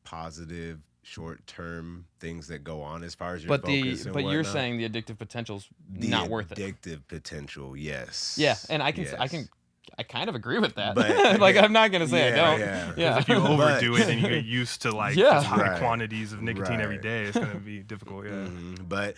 positive short-term things that go on as far as your focus and you're saying the addictive potential's not worth it. Addictive potential, yes. Yeah, and I kind of agree with that. But, like, I'm not going to say I don't. Because if you overdo it and you get used to, like, just high quantities of nicotine every day, it's going to be difficult, But,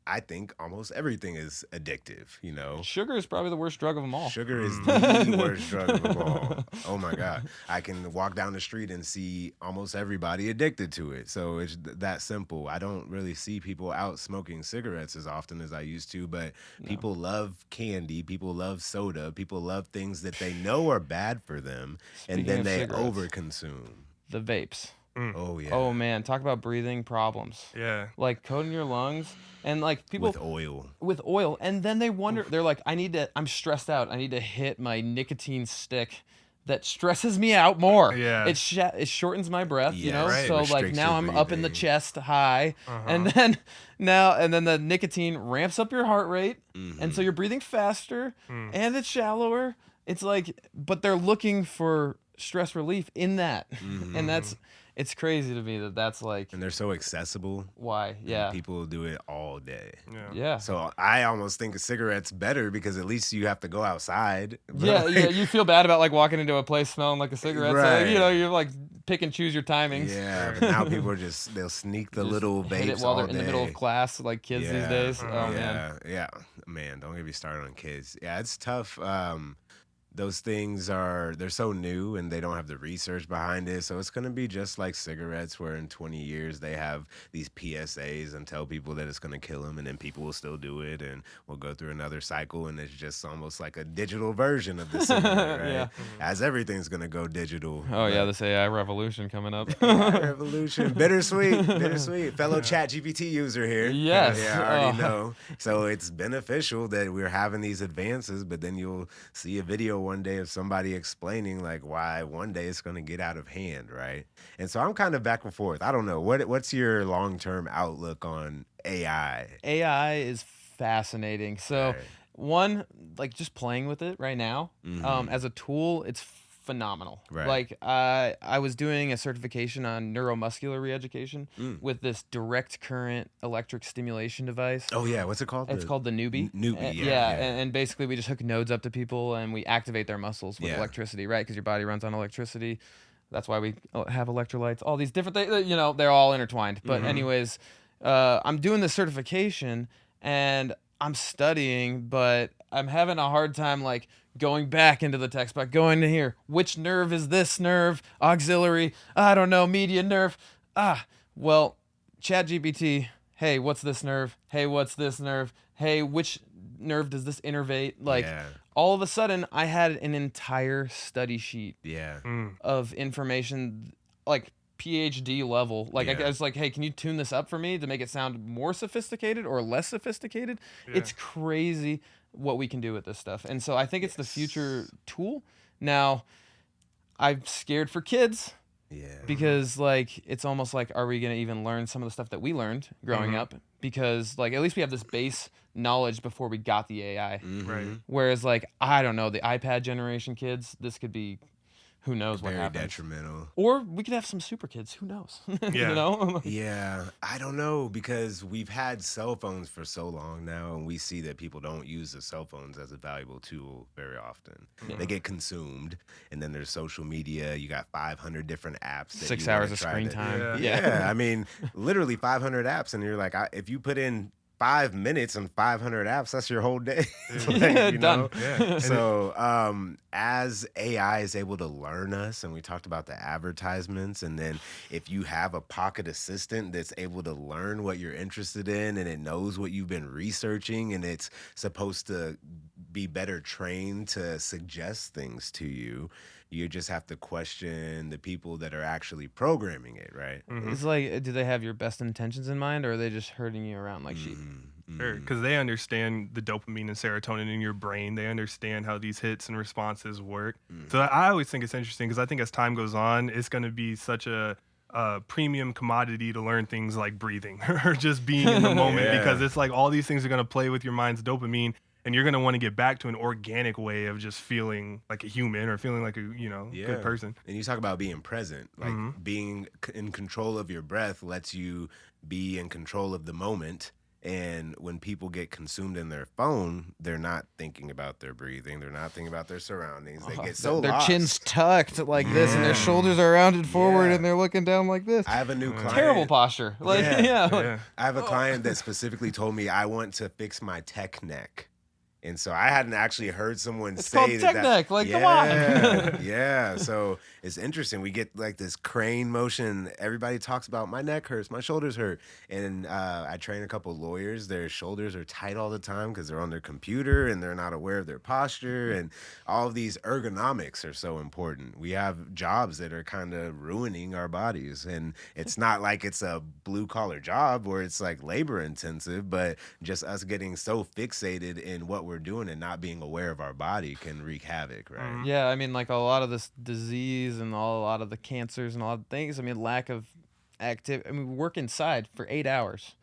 I think almost everything is addictive, you know. Sugar is probably the worst drug of them all. Sugar is the worst drug of them all. Oh my God. I can walk down the street and see almost everybody addicted to it. So it's that simple. I don't really see people out smoking cigarettes as often as I used to, but people love candy, people love soda, people love things that they know are bad for them, and then they overconsume. The vapes. Oh yeah. Oh man, talk about breathing problems. Yeah. Like coating your lungs and like people with oil, and then they wonder, they're like, I'm stressed out. I need to hit my nicotine stick. That stresses me out more. Yeah. It shortens my breath, you know. Right. So like now I'm up in the chest high, and then the nicotine ramps up your heart rate, and so you're breathing faster, and it's shallower. It's like, but they're looking for stress relief in that, and it's crazy to me that's like, and they're so accessible. Why? Yeah. People do it all day. Yeah. So I almost think a cigarette's better because at least you have to go outside. Yeah, you feel bad about like walking into a place smelling like a cigarette. Right. So, you know, you're like pick and choose your timings. Yeah, but now people are they'll sneak the little vapes hit it while all they're in the middle of class, like kids these days. Oh man. Yeah, man, don't get me started on kids. Yeah, it's tough. Those things they're so new and they don't have the research behind it. So it's going to be just like cigarettes where in 20 years they have these PSAs and tell people that it's going to kill them, and then people will still do it, and we'll go through another cycle, and it's just almost like a digital version of the cigarette, right? Yeah. As everything going to go digital. Oh yeah, this AI revolution coming up. Revolution. Bittersweet. Fellow ChatGPT user here. Yes. Yeah, I already know. So it's beneficial that we're having these advances, but then you'll see a video one day of somebody explaining like why one day it's going to get out of hand, right? And so I'm kind of back and forth. I don't know. What's your long-term outlook on AI? AI is fascinating. So one, like just playing with it right now, as a tool, it's phenomenal. Right. Like I was doing a certification on neuromuscular reeducation with this direct current electric stimulation device. Oh yeah, what's it called? It's called the Newbie. Newbie, yeah. And basically we just hook nodes up to people and we activate their muscles with Yeah. electricity, right? Because your body runs on electricity. That's why we have electrolytes. All these different things, you know, they're all intertwined. But anyways, I'm doing this certification and I'm studying, but I'm having a hard time like going back into the text, but going to here, which nerve is this nerve? Auxiliary, I don't know, median nerve. Well, ChatGPT, hey, what's this nerve? Hey, what's this nerve? Hey, which nerve does this innervate? Like all of a sudden I had an entire study sheet of information, like PhD level. Like I was like, hey, can you tune this up for me to make it sound more sophisticated or less sophisticated? It's crazy what we can do with this stuff. And so I think it's the future tool. Now, I'm scared for kids. Yeah. Because like it's almost like, are we gonna even learn some of the stuff that we learned growing up? Because like at least we have this base knowledge before we got the AI. Right. Whereas like I don't know, the iPad generation kids, this could be who knows what happens. Very detrimental. Or we could have some super kids. Who knows? Yeah. You know? Yeah, I don't know, because we've had cell phones for so long now, and we see that people don't use the cell phones as a valuable tool very often. They get consumed, and then there's social media. You got 500 different apps. That 6 you wanna hours of try screen to- time. Yeah, I mean, literally 500 apps, and you're like, if you put in 5 minutes and 500 apps, that's your whole day. Like, you Done. know? Yeah. So as AI is able to learn us, and we talked about the advertisements, and then if you have a pocket assistant that's able to learn what you're interested in, and it knows what you've been researching, and it's supposed to be better trained to suggest things to you, you just have to question the people that are actually programming it, right? It's like, do they have your best intentions in mind, or are they just herding you around like sheep? Sure, because they understand the dopamine and serotonin in your brain. They understand how these hits and responses work. So I always think it's interesting, because I think as time goes on, it's going to be such a premium commodity to learn things like breathing or just being in the moment, because it's like all these things are going to play with your mind's dopamine, and you're going to want to get back to an organic way of just feeling like a human or feeling like a good person. And you talk about being present, like being in control of your breath lets you be in control of the moment. And when people get consumed in their phone, they're not thinking about their breathing. They're not thinking about their surroundings. They get so their lost. chin's tucked like this, and their shoulders are rounded forward, and they're looking down like this. I have a new client. Terrible posture. Like, I have a client that specifically told me I want to fix my tech neck. And so I hadn't actually heard someone say called tech neck. Like, come on. Yeah. So it's interesting. We get like this crane motion. Everybody talks about my neck hurts, my shoulders hurt. And I train a couple lawyers. Their shoulders are tight all the time because they're on their computer and they're not aware of their posture. And all of these ergonomics are so important. We have jobs that are kind of ruining our bodies. And it's not like it's a blue collar job where it's like labor intensive, but just us getting so fixated in what we're doing and not being aware of our body can wreak havoc, right? Yeah, I mean, like a lot of this disease and a lot of the cancers and all the things. I mean, lack of activity. I mean, we work inside for 8 hours.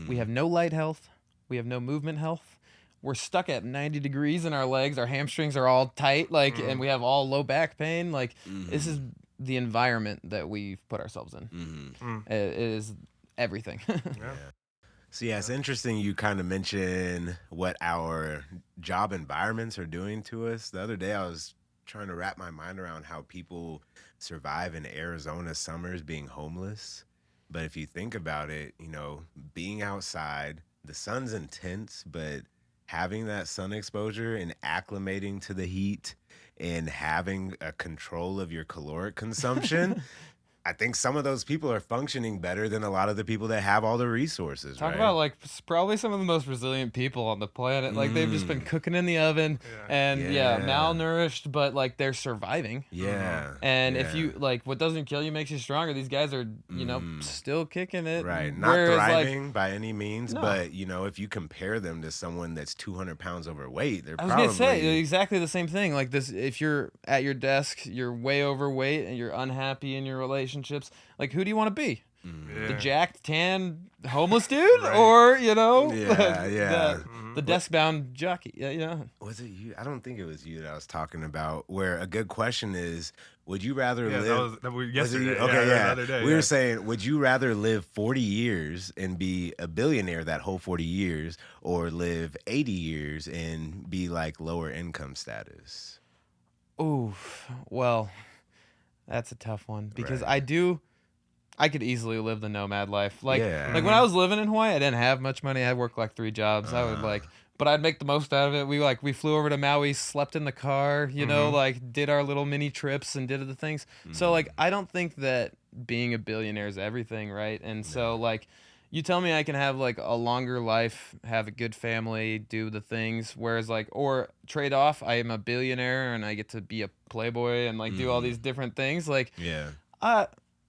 We have no light health. We have no movement health. We're stuck at 90 degrees in our legs. Our hamstrings are all tight, like, and we have all low back pain. Like, this is the environment that we've put ourselves in. It is everything. So yeah, it's interesting you kind of mention what our job environments are doing to us. The other day I was trying to wrap my mind around how people survive in Arizona summers being homeless. But if you think about it, you know, being outside, the sun's intense, but having that sun exposure and acclimating to the heat and having a control of your caloric consumption, I think some of those people are functioning better than a lot of the people that have all the resources. Talk about like probably some of the most resilient people on the planet. Like they've just been cooking in the oven and malnourished, but like they're surviving. And if you like, what doesn't kill you makes you stronger. These guys are, you know, still kicking it. Right. Not thriving by any means, but you know, if you compare them to someone that's 200 pounds overweight, they're probably. I was gonna say exactly the same thing. Like this, if you're at your desk, you're way overweight and you're unhappy in your relationships, like who do you want to be? The jacked, tan, homeless dude, or you know, the desk-bound jockey? Was it you? I don't think it was you that I was talking about. Where a good question is, would you rather live? That was yesterday. The other day, we were saying, would you rather live 40 years and be a billionaire that whole 40 years, or live 80 years and be like lower income status? Ooh, well. That's a tough one because I could easily live the nomad life. Like when I was living in Hawaii, I didn't have much money. I worked like 3 jobs. I would but I'd make the most out of it. We flew over to Maui, slept in the car, you know, like did our little mini trips and did the things. So like, I don't think that being a billionaire is everything. Right. And so like, you tell me I can have like a longer life, have a good family, do the things, whereas like, or trade off, I am a billionaire and I get to be a playboy and like do all these different things. Like,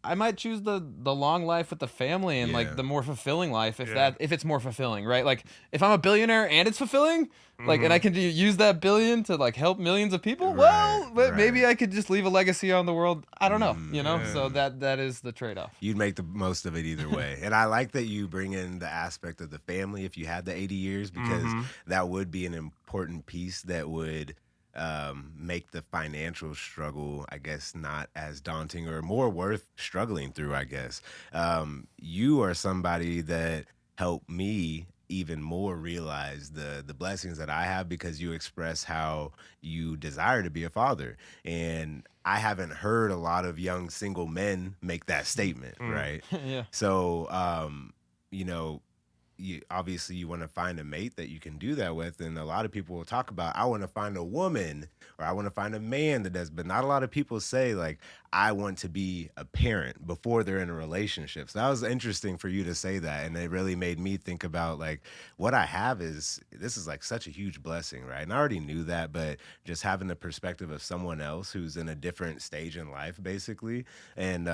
I might choose the long life with the family and like the more fulfilling life if it's more fulfilling, right? Like if I'm a billionaire and it's fulfilling, like and I can use that billion to like help millions of people, maybe I could just leave a legacy on the world. I don't know, you know. So that is the trade-off. You'd make the most of it either way, and I like that you bring in the aspect of the family if you had the 80 years because that would be an important piece that would make the financial struggle, I guess, not as daunting or more worth struggling through, I guess. You are somebody that helped me even more realize the blessings that I have because you express how you desire to be a father. And I haven't heard a lot of young single men make that statement, right? So, you know, obviously you want to find a mate that you can do that with, and a lot of people will talk about I want to find a woman or I want to find a man that does, but not a lot of people say like I want to be a parent before they're in a relationship. So that was interesting for you to say that, and it really made me think about like what I have this is like such a huge blessing, right? And I already knew that, but just having the perspective of someone else who's in a different stage in life basically, and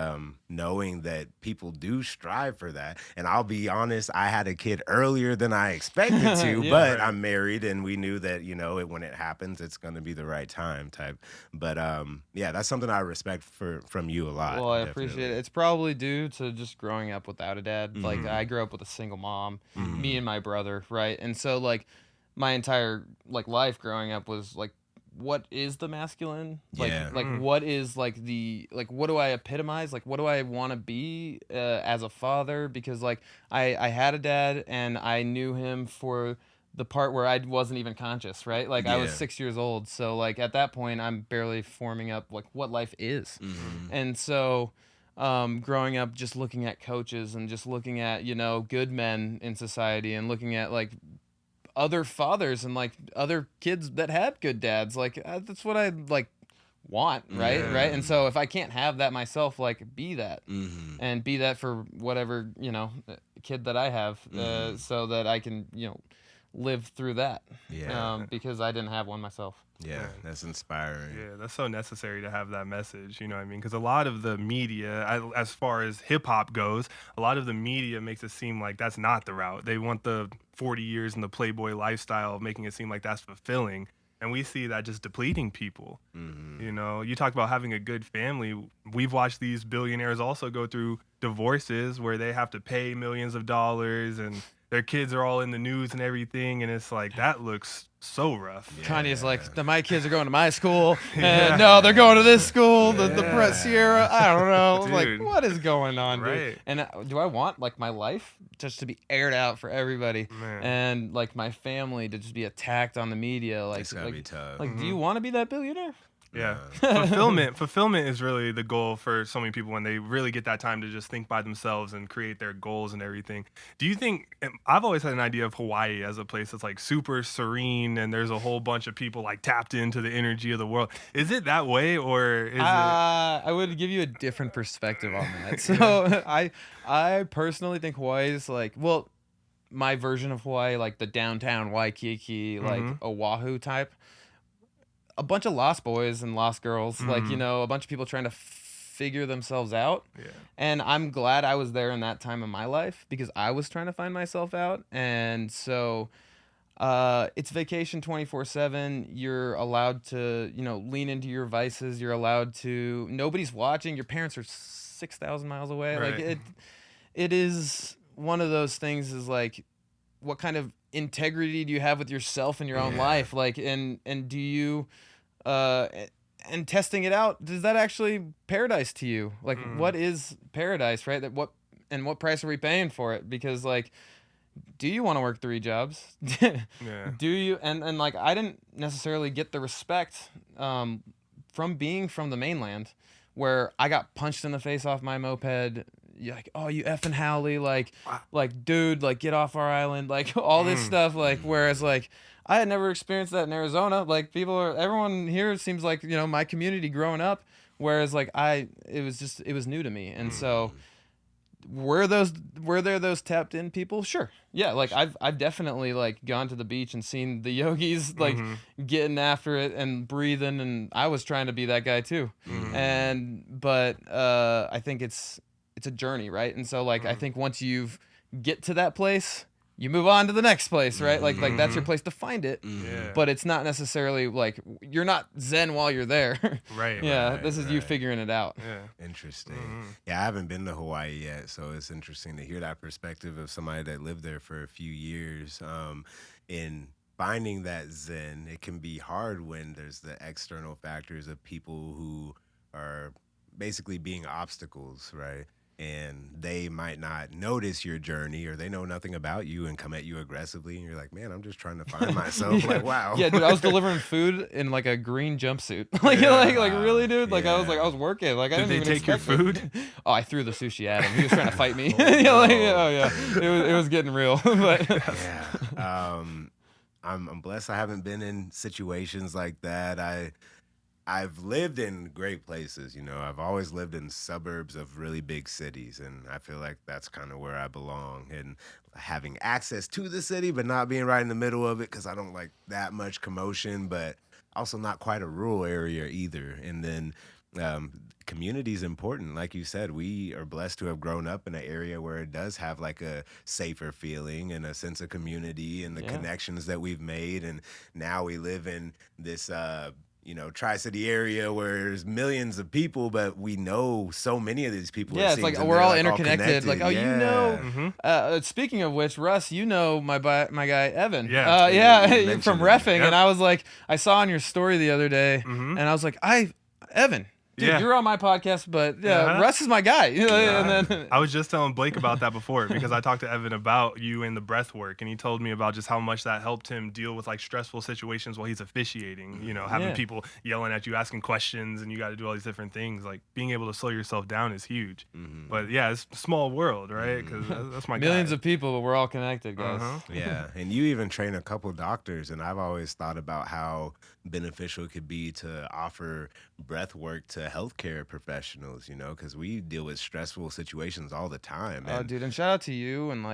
knowing that people do strive for that. And I'll be honest, I had a kid earlier than I expected to, but I'm married and we knew that, you know, when it happens, it's going to be the right time type. But that's something I respect from you a lot. Well, I appreciate it. It's probably due to just growing up without a dad. Like I grew up with a single mom, me and my brother, right? And so like my entire like life growing up was like what is the masculine? Like, Yeah. what is like what do I epitomize? Like, what do I want to be as a father? Because like I had a dad and I knew him for the part where I wasn't even conscious, right? Like I was Yeah. 6 years old, so like at that point I'm barely forming up like what life is, and so. Growing up, just looking at coaches and just looking at good men in society and looking at like other fathers and like other kids that had good dads, like that's what I like want, right? Yeah. Right. And so if I can't have that myself, like be that Mm-hmm. be that for whatever kid that I have, so that I can live through that. Yeah. Because I didn't have one myself. Yeah, that's inspiring. Yeah, that's so necessary to have that message, you know what I mean? Because a lot of the media, as far as hip hop goes, a lot of the media makes it seem like that's not the route. They want the 40 years in the Playboy lifestyle, making it seem like that's fulfilling. And we see that just depleting people. Mm-hmm. You know, you talk about having a good family. We've watched these billionaires also go through divorces where they have to pay millions of dollars and their kids are all in the news and everything. And it's like, that looks so rough. Yeah. Kanye's like, my kids are going to my school. Yeah. No, they're going to this school. The Sierra. I don't know. Dude. Like, what is going on, dude? Right. And do I want like my life just to be aired out for everybody, Man. and like my family to just be attacked on the media? Like, It's gotta be tough. like, do you want to be that billionaire? Yeah. Fulfillment is really the goal for so many people when they really get that time to just think by themselves and create their goals and everything. Do you think, I've always had an idea of Hawaii as a place that's like super serene and there's a whole bunch of people like tapped into the energy of the world. Is it that way, or is it? I would give you a different perspective on that. So I personally think Hawaii is like, well, my version of Hawaii, like the downtown Waikiki, like Oahu type. A bunch of lost boys and lost girls, like, a bunch of people trying to figure themselves out. Yeah. And I'm glad I was there in that time of my life because I was trying to find myself out. And so it's vacation 24/7. You're allowed to, lean into your vices. You're allowed to, nobody's watching. Your parents are 6,000 miles away. Right. Like it is one of those things is like, what kind of integrity do you have with yourself in your own life? Like, and do you, and testing it out, does that actually paradise to you? Like, what is paradise, right? What price are we paying for it? Because like, do you want to work 3 jobs? Yeah. Do you? And like, I didn't necessarily get the respect, from being from the mainland, where I got punched in the face off my moped. You're like, oh, you effing Howley, like, dude, like, get off our island, like, all this stuff, like, whereas, like, I had never experienced that in Arizona, like, everyone here seems like, my community growing up, whereas, like, it was new to me, and so, were there those tapped in people? Sure, yeah, like, I've definitely, like, gone to the beach and seen the yogis, like, getting after it and breathing, and I was trying to be that guy, too, but I think it's a journey, right? And so like I think once you've get to that place, you move on to the next place, right? Like that's your place to find it. Yeah. But it's not necessarily like you're not zen while you're there. Right. Yeah, Right, this is you right. figuring it out. Yeah. Interesting. Yeah, I haven't been to Hawaii yet, so it's interesting to hear that perspective of somebody that lived there for a few years. In finding that zen, it can be hard when there's the external factors of people who are basically being obstacles, right? And they might not notice your journey or they know nothing about you and come at you aggressively. And you're like, man, I'm just trying to find myself. Like, wow. Yeah, dude, I was delivering food in like a green jumpsuit. like really, dude? Like I was working. Like I Did didn't they even take your expect it. food? Oh, I threw the sushi at him. He was trying to fight me. It was getting real. But Yeah. I'm blessed I haven't been in situations like that. I've lived in great places, I've always lived in suburbs of really big cities, and I feel like that's kind of where I belong. And having access to the city, but not being right in the middle of it because I don't like that much commotion, but also not quite a rural area either. And then community is important. Like you said, we are blessed to have grown up in an area where it does have like a safer feeling and a sense of community and the connections that we've made. And now we live in this Tri-City area where there's millions of people, but we know so many of these people. Yeah, it's like we're all interconnected. Like, oh, yeah. Speaking of which, Russ, my guy Evan. Yeah, from reffing, and I was like, I saw on your story the other day, and I was like, Evan. Dude, you're on my podcast, but Russ is my guy. And then I was just telling Blake about that before because I talked to Evan about you and the breath work, and he told me about just how much that helped him deal with like stressful situations while he's officiating. Having people yelling at you, asking questions, and you got to do all these different things. Like being able to slow yourself down is huge. But yeah, it's a small world, right? Because that's my millions guy. of people, but we're all connected, guys. Yeah, and you even train a couple doctors, and I've always thought about how beneficial it could be to offer breath work to healthcare professionals, because we deal with stressful situations all the time. Oh, dude, and shout out to you and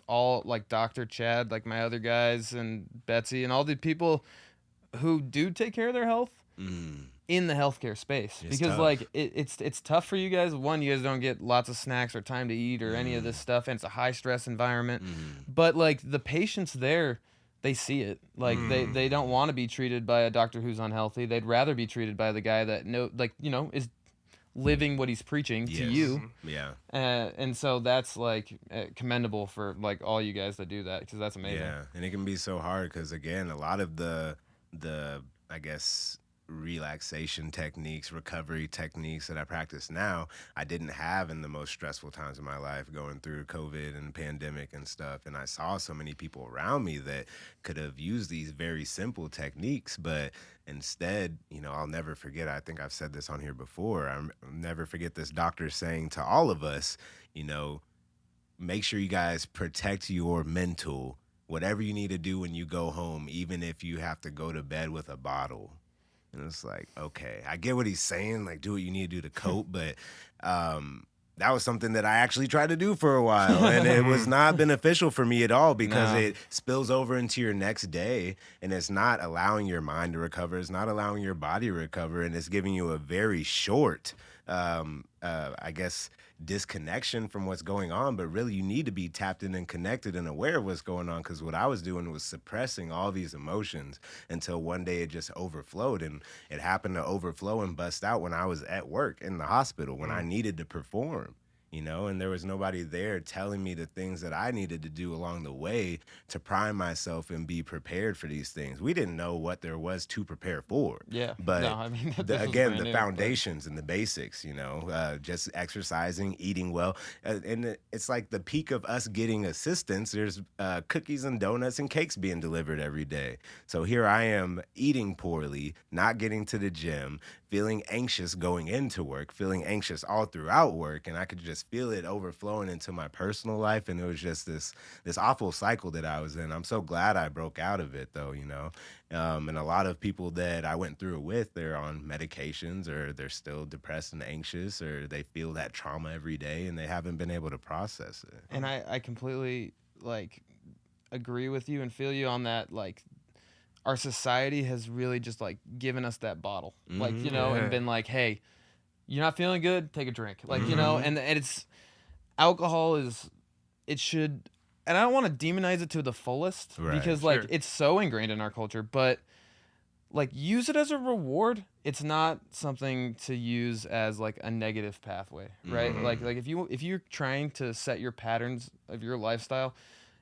all Dr. Chad, my other guys, and Betsy, and all the people who do take care of their health in the healthcare space. It's because tough. it's tough for you guys. One, you guys don't get lots of snacks or time to eat or any of this stuff, and it's a high stress environment. But the patients there, they see it. They don't want to be treated by a doctor who's unhealthy. They'd rather be treated by the guy that is living what he's preaching to you. Yeah. And so that's commendable for all you guys that do that, because that's amazing. Yeah, and it can be so hard because again, a lot of the I guess relaxation techniques, recovery techniques that I practice now, I didn't have in the most stressful times of my life, going through COVID and the pandemic and stuff. And I saw so many people around me that could have used these very simple techniques, but instead, I'll never forget, I think I've said this on here before, I'll never forget this doctor saying to all of us, make sure you guys protect your mental, whatever you need to do when you go home, even if you have to go to bed with a bottle. And it's like, okay, I get what he's saying, do what you need to do to cope, but that was something that I actually tried to do for a while, and it was not beneficial for me at all because it spills over into your next day, and it's not allowing your mind to recover, it's not allowing your body to recover, and it's giving you a very short, I guess, disconnection from what's going on. But really, you need to be tapped in and connected and aware of what's going on, because what I was doing was suppressing all these emotions until one day it just overflowed, and it happened to overflow and bust out when I was at work in the hospital when I needed to perform. And there was nobody there telling me the things that I needed to do along the way to prime myself and be prepared for these things. We didn't know what there was to prepare for. Yeah. But again, the new, foundations and the basics, just exercising, eating well. And it's like the peak of us getting assistance. There's cookies and donuts and cakes being delivered every day. So here I am eating poorly, not getting to the gym, feeling anxious going into work, feeling anxious all throughout work, and I could just feel it overflowing into my personal life, and it was just this awful cycle that I was in. I'm so glad I broke out of it, though, and a lot of people that I went through it with, they're on medications, or they're still depressed and anxious, or they feel that trauma every day, and they haven't been able to process it. And I completely, agree with you and feel you on that, our society has really just given us that bottle, and been like, hey, you're not feeling good, take a drink, and it's alcohol it should, and I don't want to demonize it to the fullest, because it's so ingrained in our culture, but use it as a reward. It's not something to use as a negative pathway, right? If you're trying to set your patterns of your lifestyle,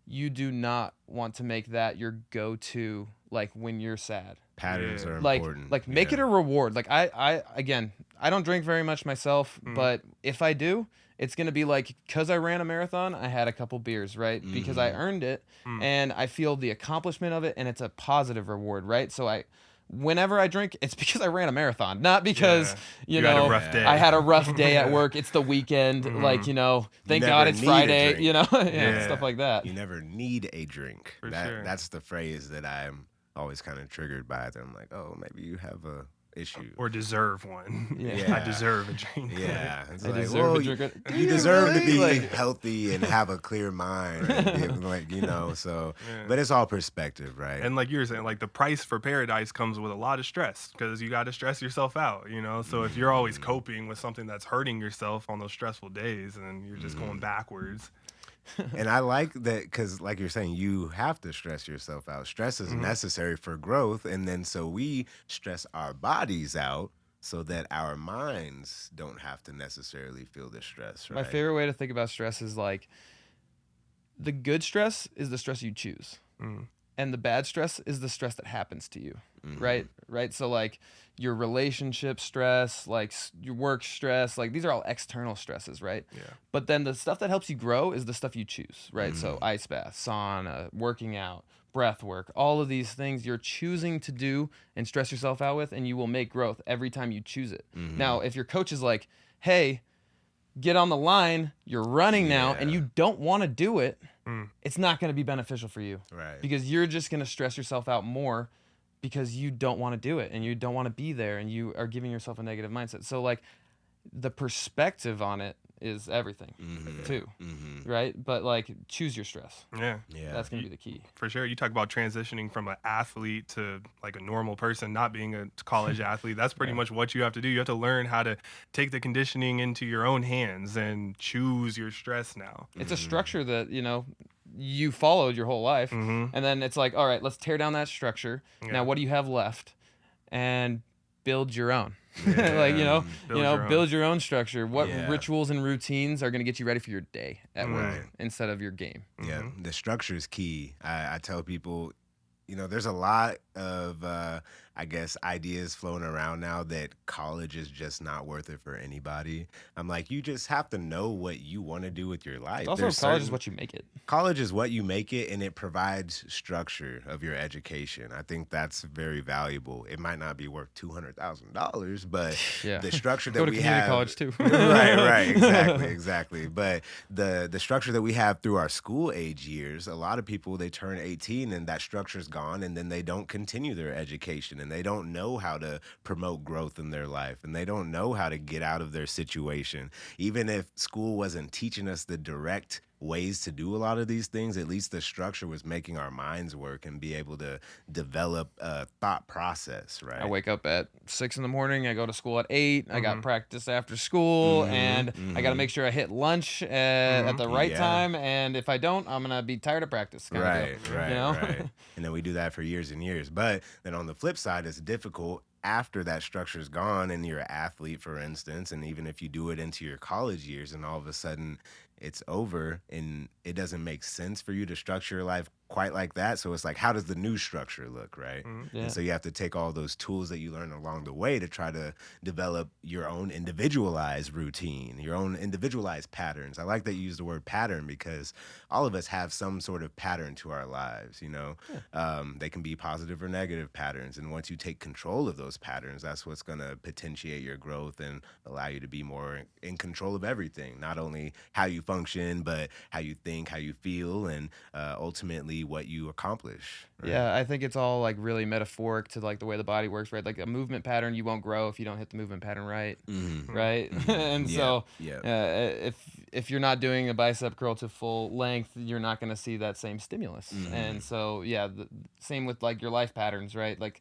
you do not want to make that your go-to when you're sad. Patterns are important. Make it a reward. I don't drink very much myself, but if I do, it's going to be because I ran a marathon, I had a couple beers, right? Because I earned it, and I feel the accomplishment of it, and it's a positive reward, right? So whenever I drink, it's because I ran a marathon, not because you had a rough day. I had a rough day at work. It's the weekend, thank God it's Friday, stuff like that. You never need a drink. For sure. That's the phrase that I'm always kind of triggered by. That I'm like, oh, maybe you have a issue or deserve one. Yeah. I deserve a drink. Yeah, it's I deserve a drink. You deserve to be healthy and have a clear mind, and so. Yeah. But it's all perspective, right? And like you were saying, the price for paradise comes with a lot of stress, because you got to stress yourself out, So if you're always coping with something that's hurting yourself on those stressful days, and you're just going backwards. And I like that because, like you're saying, you have to stress yourself out. Stress is necessary for growth. And then so we stress our bodies out so that our minds don't have to necessarily feel the stress, My right? favorite way to think about stress is like the good stress is the stress you choose. And the bad stress is the stress that happens to you, right? So like your relationship stress, like your work stress, like these are all external stresses, right? Yeah. But then the stuff that helps you grow is the stuff you choose, right? So ice bath, sauna, working out, breath work, all of these things you're choosing to do and stress yourself out with, and you will make growth every time you choose it. Now, if your coach is like, hey, get on the line, you're running now, and you don't want to do it, it's not going to be beneficial for you. Right. Because you're just going to stress yourself out more because you don't want to do it and you don't want to be there and you are giving yourself a negative mindset. So like the perspective on it is everything too. Right? But like choose your stress. Yeah. That's going to be the key. For sure. You talk about transitioning from an athlete to like a normal person, not being a college athlete. That's pretty much what you have to do. You have to learn how to take the conditioning into your own hands and choose your stress now. It's a structure that, you followed your whole life. And then it's like, all right, let's tear down that structure. Now, what do you have left? And build your own. Build your own structure. What rituals and routines are going to get you ready for your day at work instead of your game? Yeah, the structure is key. I tell people, there's a lot of, ideas floating around now that college is just not worth it for anybody. I'm like, you just have to know what you want to do with your life. Also, college is what you make it. College is what you make it, and it provides structure of your education. I think that's very valuable. It might not be worth $200,000, but the structure that Go to we community have, college too. right, exactly. But the structure that we have through our school age years, a lot of people, they turn 18 and that structure's gone, and then they don't continue their education, and they don't know how to promote growth in their life, and they don't know how to get out of their situation. Even if school wasn't teaching us the direct ways to do a lot of these things, at least the structure was making our minds work and be able to develop a thought process, right? I wake up at 6 a.m. I go to school at 8. I got practice after school, and I got to make sure I hit lunch at the right time. And if I don't, I'm gonna be tired of practice. Right. And then we do that for years and years. But then on the flip side, it's difficult after that structure's gone and you're an athlete, for instance, and even if you do it into your college years and all of a sudden it's over and it doesn't make sense for you to structure your life quite like that. So it's like, how does the new structure look, right? And so you have to take all those tools that you learn along the way to try to develop your own individualized routine, your own individualized patterns. I like that you use the word pattern because all of us have some sort of pattern to our lives, They can be positive or negative patterns. And once you take control of those patterns, that's what's going to potentiate your growth and allow you to be more in control of everything, not only how you function, but how you think, how you feel, and ultimately what you accomplish. Right? Yeah, I think it's all like really metaphoric to like the way the body works, right? Like a movement pattern, you won't grow if you don't hit the movement pattern right, right? And so if you're not doing a bicep curl to full length, you're not going to see that same stimulus. And so same with like your life patterns, right? Like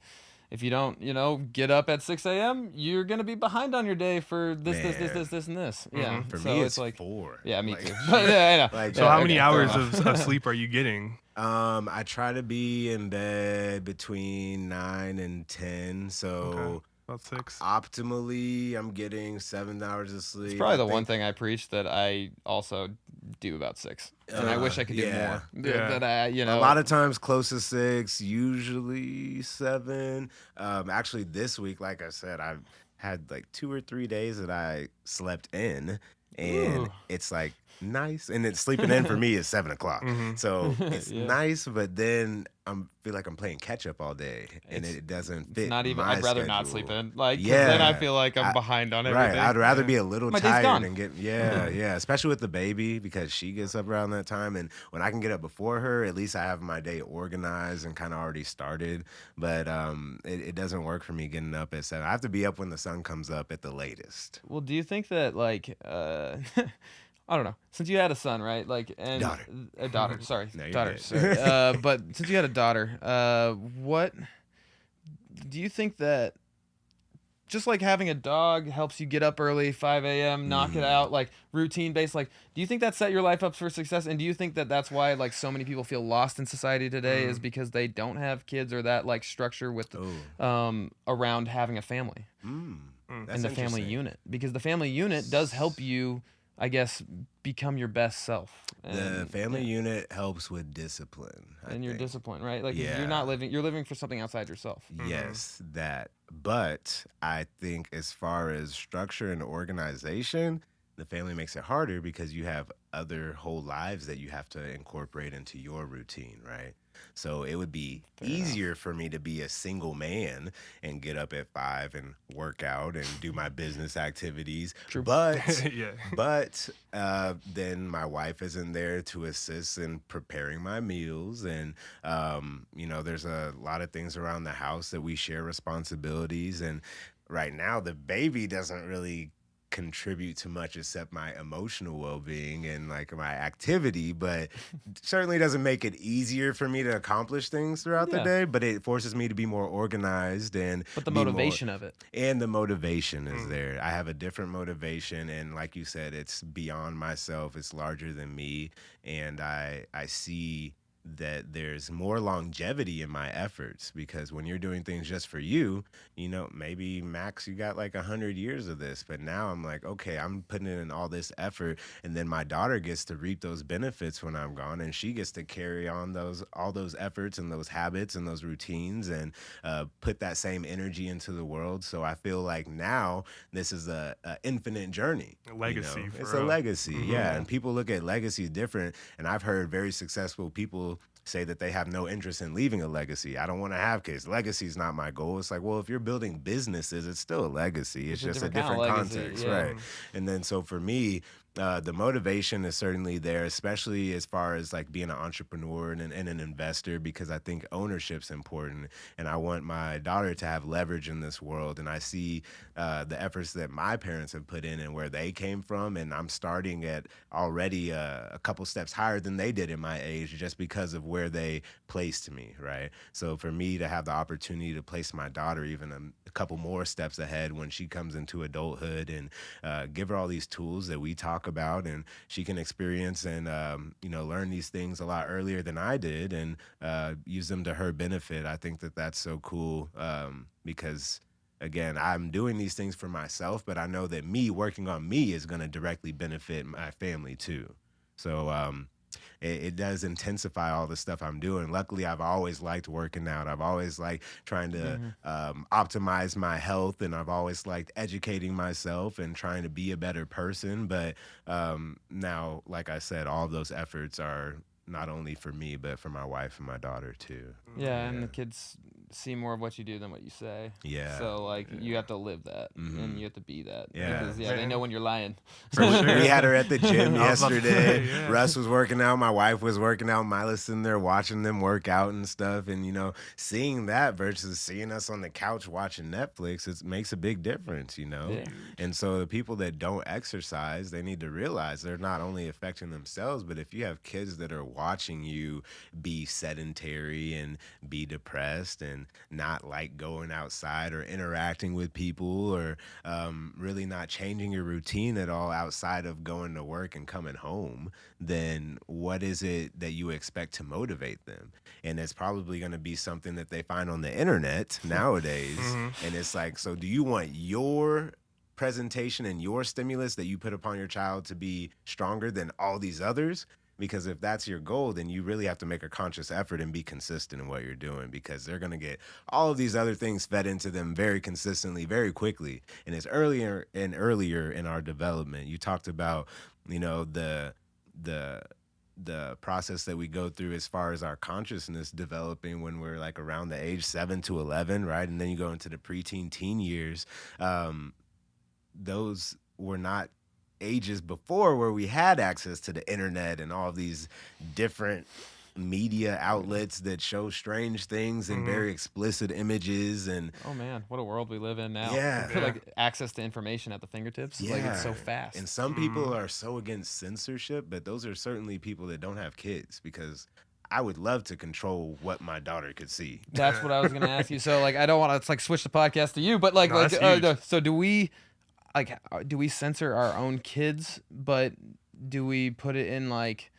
if you don't, get up at 6 a.m., you're going to be behind on your day for this, and this. Yeah. For so me, it's like 4. Yeah, me too. But, I know. So how many hours of sleep are you getting? I try to be in bed between 9 and 10. So about 6. Optimally, I'm getting 7 hours of sleep. It's probably the one thing I preach that I also do about 6. And I wish I could do more. That a lot of times close to 6, usually 7. Actually, this week, like I said, I've had like 2 or 3 days that I slept in, and it's like nice. And it's sleeping in for me is 7 o'clock. So it's nice, but then I feel like I'm playing catch up all day, and it doesn't fit. Not even. my I'd rather schedule. not sleep in. Like, then I feel like I'm behind on everything. Right. I'd rather be a little My day's tired gone. and get especially with the baby because she gets up around that time, and when I can get up before her, at least I have my day organized and kind of already started. But it doesn't work for me getting up at 7. I have to be up when the sun comes up at the latest. Well, do you think that like I don't know. Since you had a son, right? Like, and Daughter. A daughter. Sorry, No, you're daughter. good. Sorry. But since you had a daughter, what do you think that just like having a dog helps you get up early, 5 a.m., knock it out, like routine based. Like, do you think that set your life up for success? And do you think that that's why like so many people feel lost in society today is because they don't have kids or that like structure with around having a family That's and the family interesting. unit? Because the family unit does help you, I guess, become your best self. The family unit helps with discipline. And your discipline, right? Like Yeah. you're living for something outside yourself. Yes, that. But I think as far as structure and organization, the family makes it harder because you have other whole lives that you have to incorporate into your routine, right? So it would be easier for me to be a single man and get up at 5 and work out and do my business activities. True. But Yeah. but then my wife isn't there to assist in preparing my meals, and there's a lot of things around the house that we share responsibilities. And right now, the baby doesn't really contribute to much except my emotional well-being and like my activity, but certainly doesn't make it easier for me to accomplish things throughout the day, but it forces me to be more organized and But the motivation of it. And the motivation is there. I have a different motivation, and like you said, it's beyond myself, it's larger than me, and I see that there's more longevity in my efforts, because when you're doing things just for you, maybe max you got like 100 years of this, but now I'm like, okay, I'm putting in all this effort, and then my daughter gets to reap those benefits when I'm gone, and she gets to carry on all those efforts and those habits and those routines, and put that same energy into the world. So I feel like now this is a infinite journey. A legacy. It's a legacy, yeah. And people look at legacy different, and I've heard very successful people say that they have no interest in leaving a legacy. I don't want to have kids. Legacy is not my goal. It's like, well, if you're building businesses, it's still a legacy. It's just a different kind of legacy, context, yeah. right? And then so for me, the motivation is certainly there, especially as far as like being an entrepreneur and an investor, because I think ownership's important, and I want my daughter to have leverage in this world. And I see the efforts that my parents have put in and where they came from, and I'm starting at already a couple steps higher than they did in my age, just because of where they placed me, right? So for me to have the opportunity to place my daughter even a couple more steps ahead when she comes into adulthood, and give her all these tools that we talk about, and she can experience and learn these things a lot earlier than I did, and use them to her benefit. I think that that's so cool, because again, I'm doing these things for myself, but I know that me working on me is going to directly benefit my family too. So it does intensify all the stuff I'm doing. Luckily, I've always liked working out. I've always liked trying to optimize my health, and I've always liked educating myself and trying to be a better person. But now, like I said, all of those efforts are not only for me, but for my wife and my daughter too. Yeah, and the kids see more of what you do than what you say. Yeah. So like you have to live that, and you have to be that. Yeah. Because they know when you're lying. For sure. We had her at the gym I was about to yesterday. say, yeah. Russ was working out. My wife was working out. Mila's sitting there watching them work out and stuff. And, seeing that versus seeing us on the couch watching Netflix, it makes a big difference, Yeah. And so the people that don't exercise, they need to realize they're not only affecting themselves, but if you have kids that are watching you be sedentary and be depressed and not like going outside or interacting with people, or really not changing your routine at all outside of going to work and coming home, then what is it that you expect to motivate them? And it's probably going to be something that they find on the internet nowadays. And it's like, so do you want your presentation and your stimulus that you put upon your child to be stronger than all these others? Because if that's your goal, then you really have to make a conscious effort and be consistent in what you're doing, because they're going to get all of these other things fed into them very consistently, very quickly. And it's earlier and earlier in our development. You talked about, the process that we go through as far as our consciousness developing when we're like around the age 7 to 11, right? And then you go into the preteen, teen years. Those were not ages before where we had access to the internet and all these different media outlets that show strange things and very explicit images. And Oh man, what a world we live in now. Yeah. I feel like access to information at the fingertips. Like it's so fast. And some people are so against censorship, but those are certainly people that don't have kids, because I would love to control what my daughter could see. That's what I was gonna ask you. So like, I don't want to like switch the podcast to you, but like, No, that's huge. no, so do we do we censor our own kids, but do we put it in like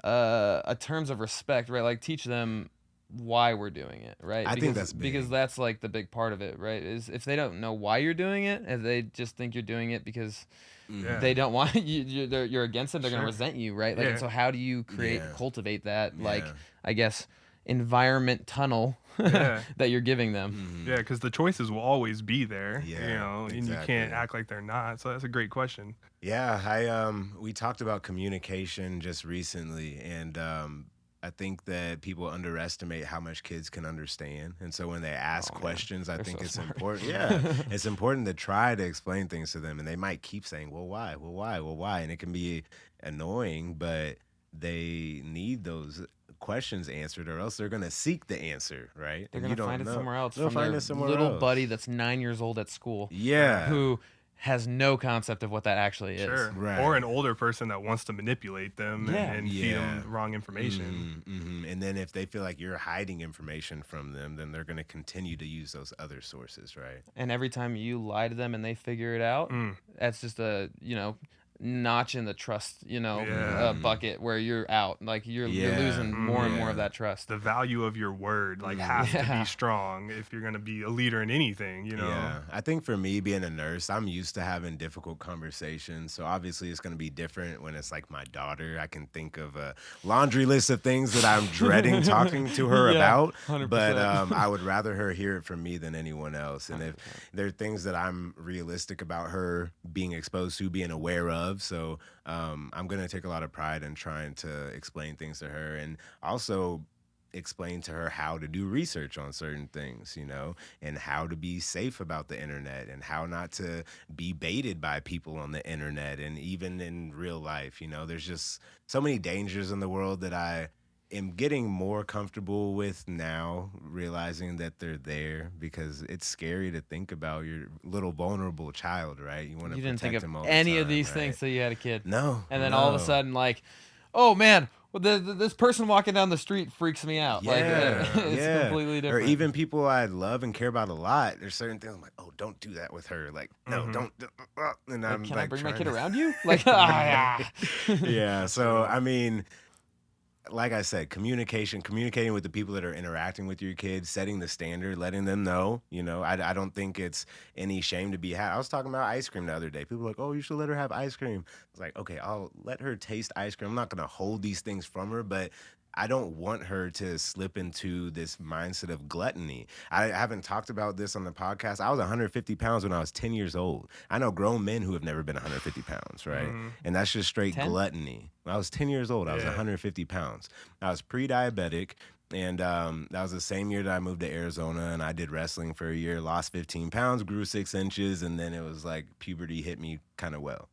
a terms of respect, right? Like teach them why we're doing it, right? I think that's big. because that's like the big part of it, right? Is if they don't know why you're doing it, if they just think you're doing it because Yeah. they don't want you're against it, they're gonna Sure. resent you, right? Like, Yeah. and so how do you Yeah. cultivate that, like, Yeah. I guess, environment tunnel Yeah. that you're giving them? Yeah, because the choices will always be there, you Yeah, know, and you exactly. can't act like they're not. So that's a great question. Yeah, we talked about communication just recently, and I think that people underestimate how much kids can understand, and so when they ask Oh, man, questions, I they're think so it's smart. important. Yeah, it's important to try to explain things to them, and they might keep saying, "Well, why? Well, why? Well, why?" And it can be annoying, but they need those questions answered, or else they're gonna seek the answer, right? They're And you gonna don't find it know. somewhere else They'll from find their it somewhere little else. buddy that's 9 years old at school, Yeah. who has no concept of what that actually is. Sure. Right. Or an older person that wants to manipulate them Yeah. and feed them wrong information. And then if they feel like you're hiding information from them, then they're going to continue to use those other sources, right? And every time you lie to them and they figure it out, that's just a notch in the trust Yeah. bucket where you're out, like you're losing more and more of that trust. The value of your word has to Yeah. be strong if you're going to be a leader in anything, you know. Yeah. I think for me, being a nurse, I'm used to having difficult conversations. So obviously it's going to be different when it's like my daughter. I can think of a laundry list of things that I'm dreading talking to her Yeah, about. 100%. But I would rather her hear it from me than anyone else. And if there are things that I'm realistic about her being exposed to, being aware of. So I'm going to take a lot of pride in trying to explain things to her, and also explain to her how to do research on certain things, and how to be safe about the internet, and how not to be baited by people on the internet, and even in real life. There's just so many dangers in the world that I am getting more comfortable with now, realizing that they're there, because it's scary to think about your little vulnerable child, right? You want to You protect didn't think him of all the any of time, these right? things till you had a kid. No. And then all of a no. sudden, like, oh man, well, this person walking down the street freaks me out. Like, it's completely different. Or even people I love and care about a lot. There's certain things I'm like, oh, don't do that with her. Like, no, don't. And Like, I'm can like, I bring my trying kid to- around you? Like, yeah. Yeah. So I mean, like I said, communicating with the people that are interacting with your kids, setting the standard, letting them know. I don't think it's any shame to be had. I was talking about ice cream the other day. People were like, oh, you should let her have ice cream. I was like, okay, I'll let her taste ice cream. I'm not gonna hold these things from her, but I don't want her to slip into this mindset of gluttony. I haven't talked about this on the podcast. I was 150 pounds when I was 10 years old. I know grown men who have never been 150 pounds, right? And that's just straight 10? gluttony. When I was 10 years old, I was Yeah. 150 pounds. I was pre-diabetic. And that was the same year that I moved to Arizona, and I did wrestling for a year, lost 15 pounds, grew 6 inches, and then it was like puberty hit me kind of well.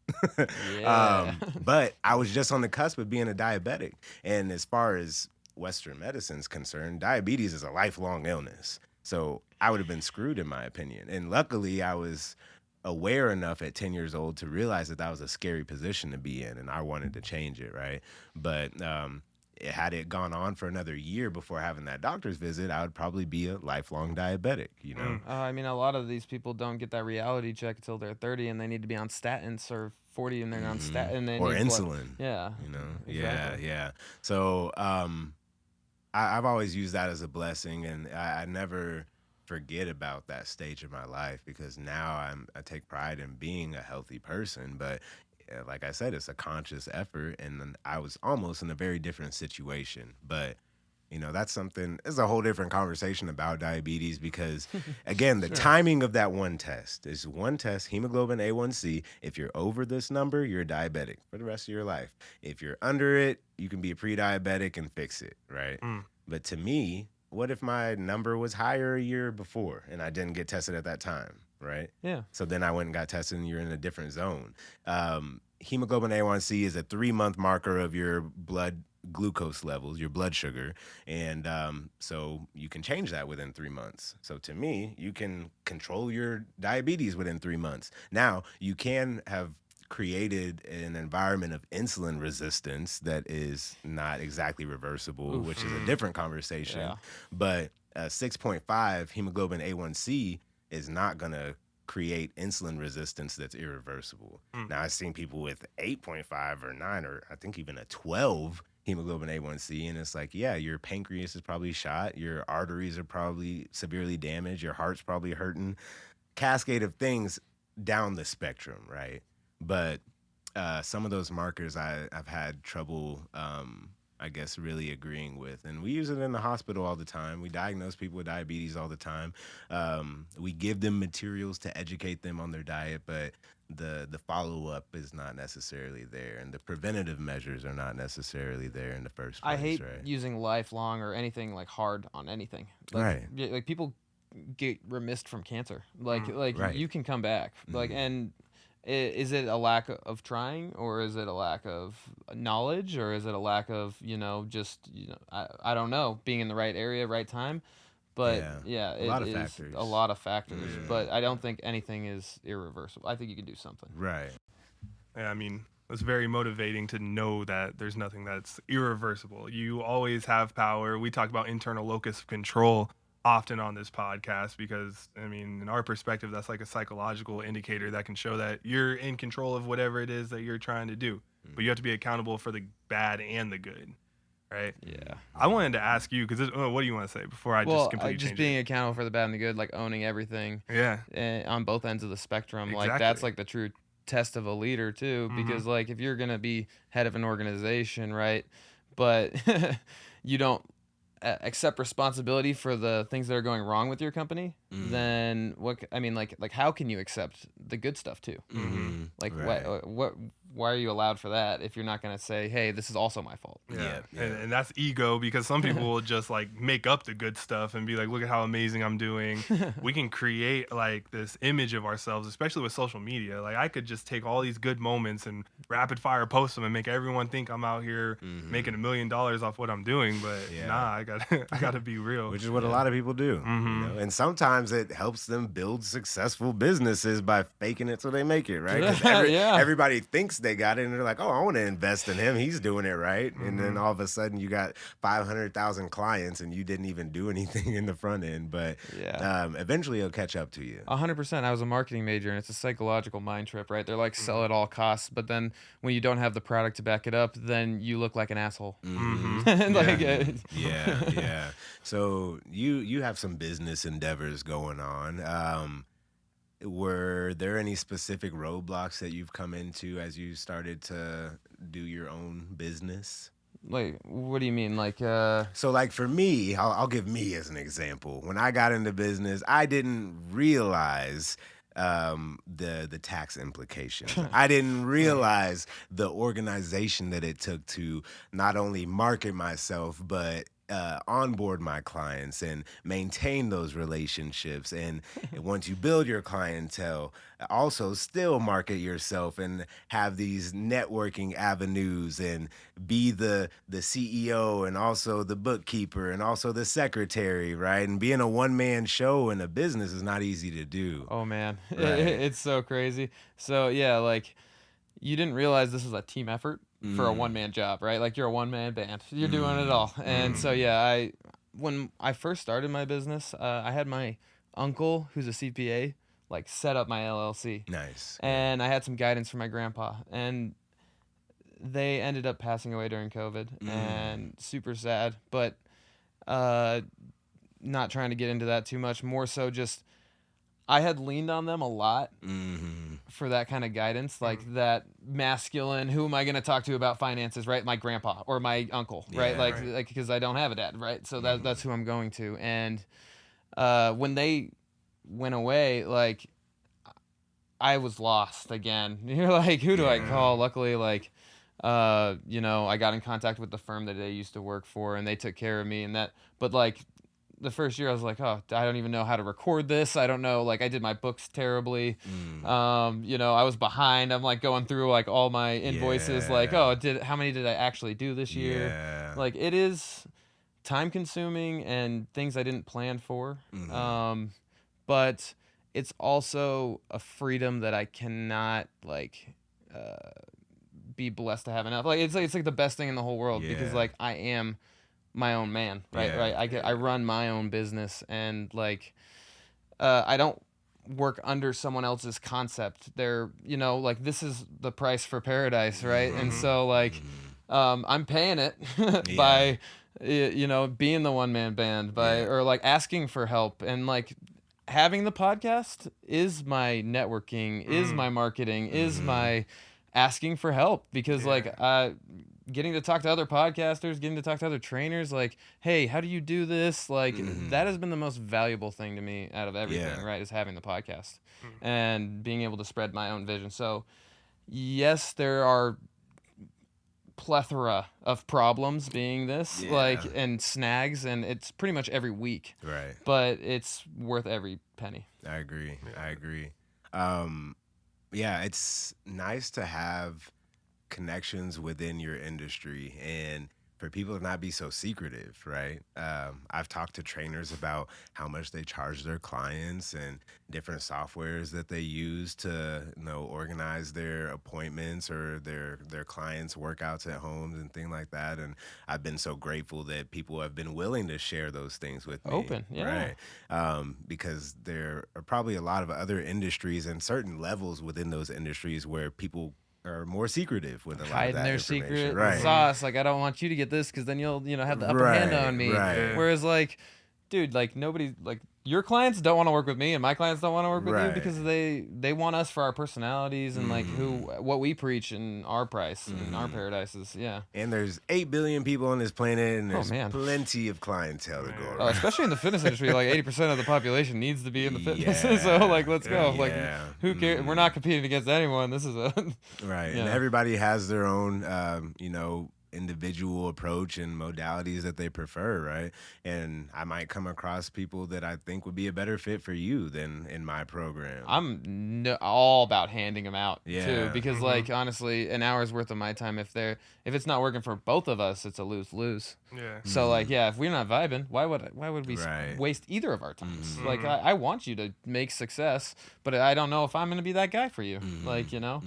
Yeah. But I was just on the cusp of being a diabetic. And as far as Western medicine is concerned, diabetes is a lifelong illness. So I would have been screwed, in my opinion. And luckily, I was aware enough at 10 years old to realize that was a scary position to be in, and I wanted to change it, right? But had it gone on for another year before having that doctor's visit, I would probably be a lifelong diabetic, I mean, a lot of these people don't get that reality check until they're 30, and they need to be on statins, or 40 and they're on statin, and they or need blood. insulin. Yeah. Exactly. Yeah. So I've always used that as a blessing, and I never forget about that stage of my life, because now I take pride in being a healthy person. But like I said, it's a conscious effort, and then I was almost in a very different situation. But that's something. It's a whole different conversation about diabetes, because again, the timing of that one test is one test, hemoglobin A1C. If you're over this number, you're diabetic for the rest of your life. If you're under it, you can be a pre-diabetic and fix it, right? But to me, what if my number was higher a year before and I didn't get tested at that time, right? Yeah. So then I went and got tested, and you're in a different zone. Hemoglobin A1C is a 3-month marker of your blood glucose levels, your blood sugar. And so you can change that within 3 months. So to me, you can control your diabetes within 3 months. Now, you can have created an environment of insulin resistance that is not exactly reversible, which is a different conversation. Yeah. But 6.5 hemoglobin A1C is not going to create insulin resistance that's irreversible. Now, I've seen people with 8.5 or 9 or I think even a 12 hemoglobin A1C, and it's like, yeah, your pancreas is probably shot, your arteries are probably severely damaged, your heart's probably hurting, cascade of things down the spectrum, right? But some of those markers I've had trouble, I guess, really agreeing with. And we use it in the hospital all the time. We diagnose people with diabetes all the time. We give them materials to educate them on their diet, but the follow-up is not necessarily there, and the preventative measures are not necessarily there in the first place. I hate right? using lifelong or anything like hard on anything. Like, Right. Like people get remissed from cancer. Like Right. you can come back. Like, and is it a lack of trying, or is it a lack of knowledge, or is it a lack of just I don't know, being in the right area, right time? But yeah, a lot of is factors. a lot of factors. But I don't think anything is irreversible. I think you can do something. Right. Yeah, I mean, it's very motivating to know that there's nothing that's irreversible. You always have power. We talk about internal locus of control often on this podcast because, I mean, in our perspective, that's like a psychological indicator that can show that you're in control of whatever it is that you're trying to do. But you have to be accountable for the bad and the good, right? Yeah. I wanted to ask you, because what do you want to say before I just completely just change being it? accountable for the bad and the good, like owning everything. Yeah. On both ends of the spectrum. Like Exactly. that's like the true test of a leader too, because like if you're gonna be head of an organization, right, but you don't accept responsibility for the things that are going wrong with your company, then like how can you accept the good stuff too? Like Right. why are you allowed for that if you're not going to say, hey, this is also my fault? Yeah. Yeah. And that's ego, because some people will just like make up the good stuff and be like, look at how amazing I'm doing. We can create like this image of ourselves, especially with social media. Like I could just take all these good moments and rapid fire post them and make everyone think I'm out here making $1 million off what I'm doing. But nah, I gotta be real. Which is what a lot of people do. You know? And sometimes it helps them build successful businesses by faking it so they make it, right? 'Cause everybody thinks they got it, and they're like, oh, I want to invest in him. He's doing it right. And then all of a sudden you got 500,000 clients and you didn't even do anything in the front end. But eventually it'll catch up to you. 100%. I was a marketing major, and it's a psychological mind trip, right? They're like, sell at all costs, but then when you don't have the product to back it up, then you look like an asshole. Yeah. So you have some business endeavors going on. Were there any specific roadblocks that you've come into as you started to do your own business? Like, what do you mean? Like, So like for me, I'll give me as an example. When I got into business, I didn't realize the tax implications. I didn't realize the organization that it took to not only market myself, but onboard my clients and maintain those relationships. And once you build your clientele, also still market yourself and have these networking avenues and be the CEO and also the bookkeeper and also the secretary, right? And being a one-man show in a business is not easy to do. oh man, Right. it's so crazy. So yeah, like you didn't realize this was a team effort for a one-man job, right? Like you're a one-man band. You're doing it all. And so yeah, when I first started my business, I had my uncle who's a CPA like set up my LLC. Nice. And I had some guidance from my grandpa, and they ended up passing away during COVID, and super sad, but not trying to get into that too much, more so just I had leaned on them a lot for that kind of guidance, like that masculine, who am I going to talk to about finances, right? My grandpa or my uncle, right? Like because I don't have a dad, right? So that's who I'm going to. And when they went away, like I was lost again. You're like, who do I call? Luckily, like, I got in contact with the firm that I used to work for, and they took care of me and that, but like, the first year I was like, oh, I don't even know how to record this. I don't know. Like I did my books terribly. I was behind. I'm like going through like all my invoices. Like, oh, how many did I actually do this year? Yeah. Like it is time consuming and things I didn't plan for. But it's also a freedom that I cannot like be blessed to have enough. Like it's like the best thing in the whole world because Yeah. like I am my own man, right? Yeah. Right. I run my own business and like I don't work under someone else's concept. They're, you know, like this is the price for paradise, right? And so like I'm paying it by you know, being the one man band by or like asking for help and like having the podcast is my networking, is my marketing, is my asking for help because like getting to talk to other podcasters, getting to talk to other trainers, like, hey, how do you do this? Like that has been the most valuable thing to me out of everything, right? Is having the podcast and being able to spread my own vision. So yes, there are plethora of problems being this like and snags and it's pretty much every week, Right. but it's worth every penny. I agree. Yeah, it's nice to have connections within your industry and for people to not be so secretive, right? I've talked to trainers about how much they charge their clients and different softwares that they use to, you know, organize their appointments or their clients' workouts at homes and things like that. And I've been so grateful that people have been willing to share those things with me. Open, yeah. Right? Because there are probably a lot of other industries and certain levels within those industries where people are more secretive with a lot of Hiding that their information. secret Right. sauce. Like, I don't want you to get this because then you'll, you know, have the upper hand on me. Right. Whereas, like, dude, like nobody, like your clients don't want to work with me, and my clients don't want to work with you because they want us for our personalities and like what we preach and our price and our paradises. Yeah. And there's 8 billion people on this planet, and there's man. plenty of clientele to go around. Especially in the fitness industry, like 80% of the population needs to be in the fitness. So like, let's go. Like, who cares? We're not competing against anyone. This is a right. Yeah. And everybody has their own, you know, individual approach and modalities that they prefer, right? And I might come across people that I think would be a better fit for you than in my program. I'm all about handing them out too, Yeah. because like honestly, an hour's worth of my time, if it's not working for both of us, it's a lose-lose. Yeah. So like, yeah, if we're not vibing, why would we Right. waste either of our times? Like, I want you to make success, but I don't know if I'm gonna be that guy for you. Like, you know.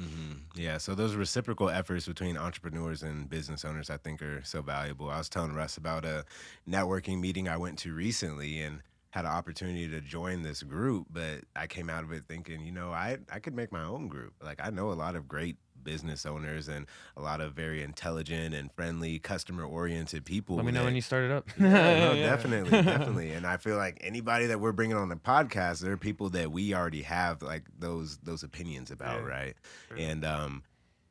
Yeah, so those reciprocal efforts between entrepreneurs and business owners, I think, are so valuable. I was telling Russ about a networking meeting I went to recently and had an opportunity to join this group, but I came out of it thinking, you know, I could make my own group. Like, I know a lot of great business owners and a lot of very intelligent and friendly, customer-oriented people. Let me know when you start it up. No, definitely. And I feel like anybody that we're bringing on the podcast, there are people that we already have like those opinions about, right? And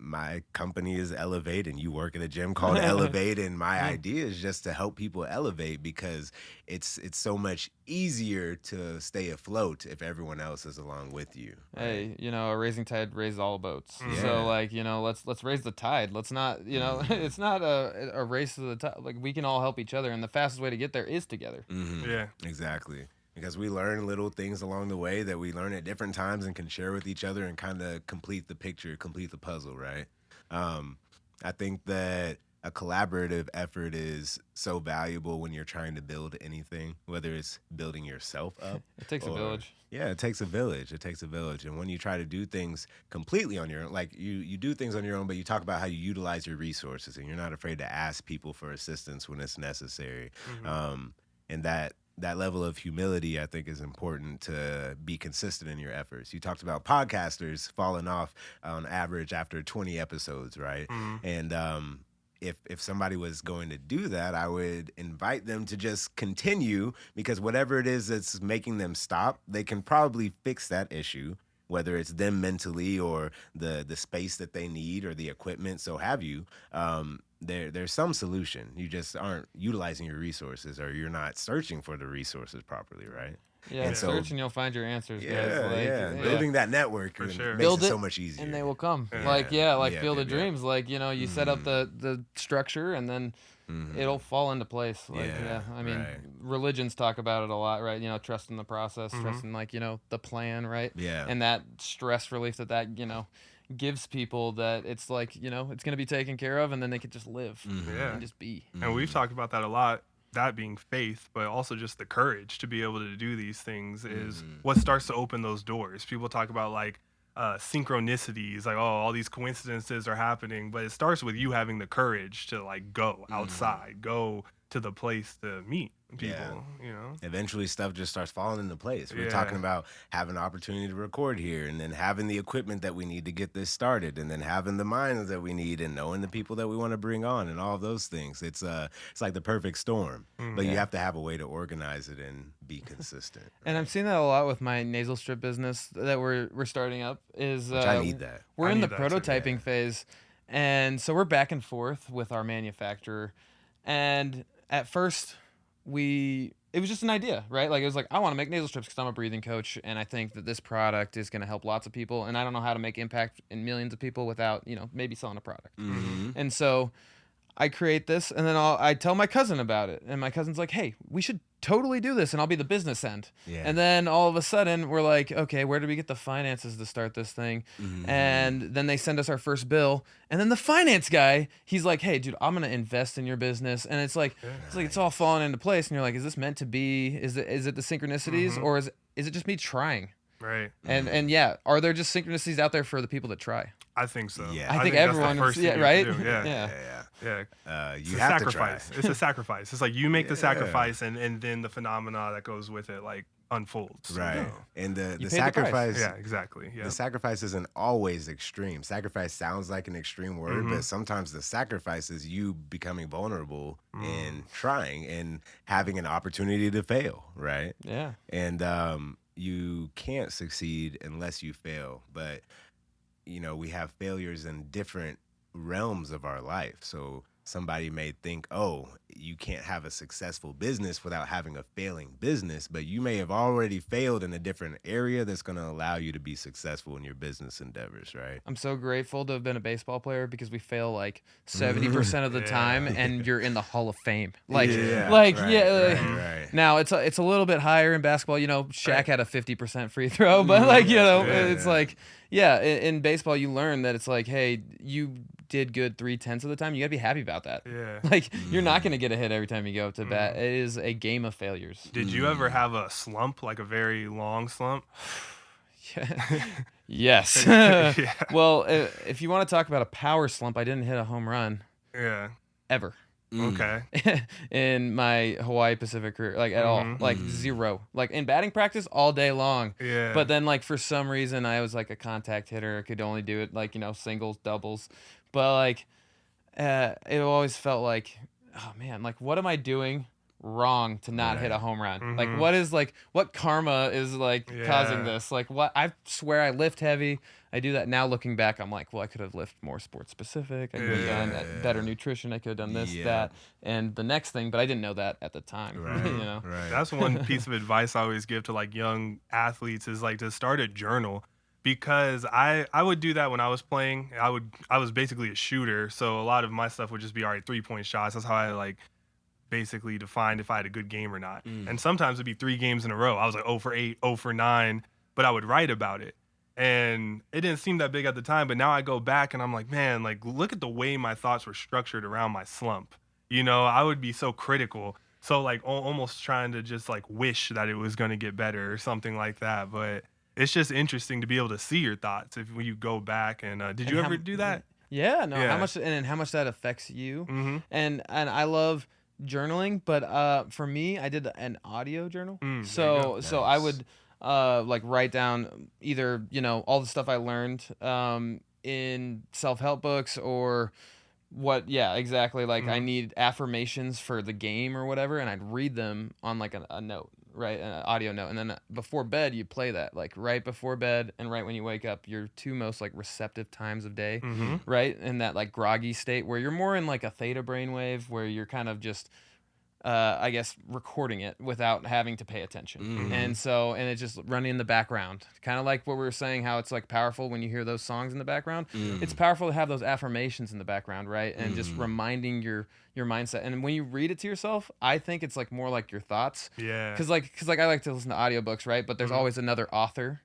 my company is Elevate, and you work at a gym called Elevate, and my idea is just to help people elevate because it's so much easier to stay afloat if everyone else is along with you. Right? Hey, you know, a raising tide raises all boats. Yeah. So like, you know, let's raise the tide. Let's not, you know, it's not a race to the top. Like, we can all help each other, and the fastest way to get there is together. Yeah. Exactly. Because we learn little things along the way that we learn at different times and can share with each other and kind of complete the picture, complete the puzzle, right? I think that a collaborative effort is so valuable when you're trying to build anything, whether it's building yourself up. It takes a village. Yeah, it takes a village. It takes a village. And when you try to do things completely on your own, like you do things on your own, but you talk about how you utilize your resources and you're not afraid to ask people for assistance when it's necessary. And that level of humility, I think, is important to be consistent in your efforts. You talked about podcasters falling off on average after 20 episodes, right? And if somebody was going to do that, I would invite them to just continue, because whatever it is that's making them stop, they can probably fix that issue, whether it's them mentally or the space that they need or the equipment, so have you. There's some solution. You just aren't utilizing your resources, or you're not searching for the resources properly, right? Yeah, And so- search and you'll find your answers, guys. Yeah, Like, yeah. Building that network For makes sure. Build it it, so much easier. and they will come. Yeah. Like, Yeah, Field yeah, of yeah. Dreams. Like, you know, you set up the structure, and then it'll fall into place. Like, Yeah, I mean, right. religions talk about it a lot, right? You know, trust in the process, trust in, like, you know, the plan, right? Yeah. And that stress relief that you know, gives people, that it's like, you know, it's going to be taken care of, and then they can just live Yeah. and just be. And we've talked about that a lot, that being faith, but also just the courage to be able to do these things is what starts to open those doors. People talk about like synchronicities, like, oh, all these coincidences are happening, but it starts with you having the courage to like go outside, go to the place to meet people, you know? Eventually stuff just starts falling into place. We're Yeah. talking about having the opportunity to record here, and then having the equipment that we need to get this started, and then having the minds that we need, and knowing the people that we want to bring on, and all of those things. It's like the perfect storm, but you have to have a way to organize it and be consistent. And I'm seeing that a lot with my nasal strip business that we're starting up. Is Which I need that. We're I in the need that too, prototyping phase, and so we're back and forth with our manufacturer. And at first, it was just an idea, right? Like, it was like, I want to make nasal strips because I'm a breathing coach, and I think that this product is going to help lots of people, and I don't know how to make impact in millions of people without, maybe selling a product. And so I create this, and then I tell my cousin about it, and my cousin's like, hey, we should totally do this, and I'll be the business end. Yeah. And then all of a sudden, we're like, okay, where do we get the finances to start this thing? And then they send us our first bill, and then the finance guy, he's like, hey, dude, I'm gonna invest in your business, and it's like it's all falling into place, and you're like, is this meant to be? Is it the synchronicities, or is it just me trying? Right. And yeah, are there just synchronicities out there for the people that try? I think so. Yeah. I think that's the everyone is, first thing yeah, you right? have to do. Yeah. Yeah. It's You a have sacrifice. to try. It's a sacrifice. It's like you make the sacrifice, and then the phenomena that goes with it like unfolds. Right. You know? And the paid the price. sacrifice. Yeah, exactly. Yeah. The sacrifice isn't always extreme. Sacrifice sounds like an extreme word, but sometimes the sacrifice is you becoming vulnerable and trying and having an opportunity to fail, right? Yeah. And you can't succeed unless you fail. But, we have failures in different realms of our life. So somebody may think, oh, you can't have a successful business without having a failing business, but you may have already failed in a different area that's going to allow you to be successful in your business endeavors, right? I'm so grateful to have been a baseball player because we fail like 70% of the time, and you're in the Hall of Fame. Right. Now it's a little bit higher in basketball. Shaq had a 50% free throw, but it's like, in baseball you learn that it's like, hey, you did good 3/10 of the time. You gotta be happy about that. Yeah. Like, you're not gonna get a hit every time you go up to bat. It is a game of failures. Did you ever have a slump, like a very long slump? Yes. Yeah. Well, if you want to talk about a power slump, I didn't hit a home run Yeah. ever Okay. in my Hawaii Pacific career, like at all, like zero. Like in batting practice all day long. Yeah. But then, like, for some reason, I was like a contact hitter. I could only do it like, singles, doubles. But like, it always felt like, oh man, like, what am I doing wrong to not hit a home run? Like, what karma is like causing this? Like, what? I swear I lift heavy. I do that now. Looking back, I'm like, well, I could have lifted more sports specific. I could have done better nutrition. I could have done this, that, and the next thing. But I didn't know that at the time. Right. That's one piece of advice I always give to like young athletes is like to start a journal, because I would do that when I was playing. I was basically a shooter, so a lot of my stuff would just be, all right, 3-point shots. That's how I like basically defined if I had a good game or not. And sometimes it'd be 3 games in a row. I was like 0 for 8, 0 for 9, but I would write about it. And it didn't seem that big at the time, but now I go back and I'm like, man, like, look at the way my thoughts were structured around my slump. I would be so critical. So like almost trying to just like wish that it was going to get better or something like that. But it's just interesting to be able to see your thoughts when you go back. And did you ever do that? Yeah, no. Yeah. How much that affects you. And I love journaling, but for me, I did an audio journal. So I would like write down either all the stuff I learned in self-help books, or what exactly, like I need affirmations for the game or whatever, and I'd read them on like a note, right, an audio note, and then before bed you play that, like right before bed and right when you wake up, your 2 most like receptive times of day, right, in that like groggy state where you're more in like a theta brainwave, where you're kind of just I guess recording it without having to pay attention. And it's just running in the background, kind of like what we were saying, how it's like powerful when you hear those songs in the background. It's powerful to have those affirmations in the background, right? And just reminding your mindset. And when you read it to yourself, I think it's like more like your thoughts. Yeah. Cause I like to listen to audiobooks, right? But there's always another author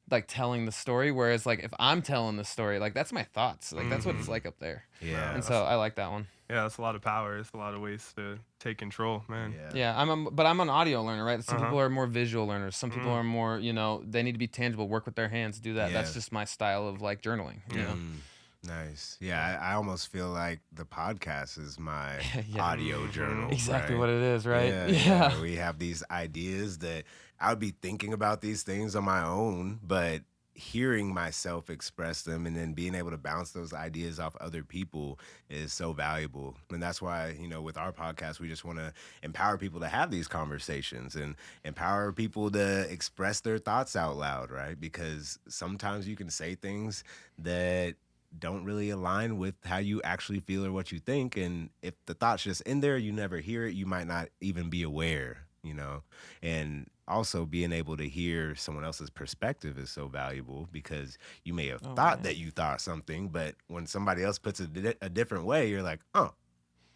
like telling the story, whereas like if I'm telling the story, like that's my thoughts, like that's what it's like up there. Yeah. And so I like that one. Yeah, that's a lot of power. It's a lot of ways to take control, man. Yeah. But I'm an audio learner, right? Some Uh-huh. people are more visual learners. Some people are more, they need to be tangible, work with their hands, do that. Yeah. That's just my style of like journaling. You know? Nice. Yeah, I almost feel like the podcast is my Yeah. audio journal. Exactly right? what it is, right? Yeah. We have these ideas that I would be thinking about these things on my own, but hearing myself express them and then being able to bounce those ideas off other people is so valuable. And that's why, with our podcast, we just want to empower people to have these conversations and empower people to express their thoughts out loud, right? Because sometimes you can say things that don't really align with how you actually feel or what you think. And if the thought's just in there, you never hear it, you might not even be aware, and also being able to hear someone else's perspective is so valuable because you may have thought that you thought something, but when somebody else puts it a different way, you're like, oh,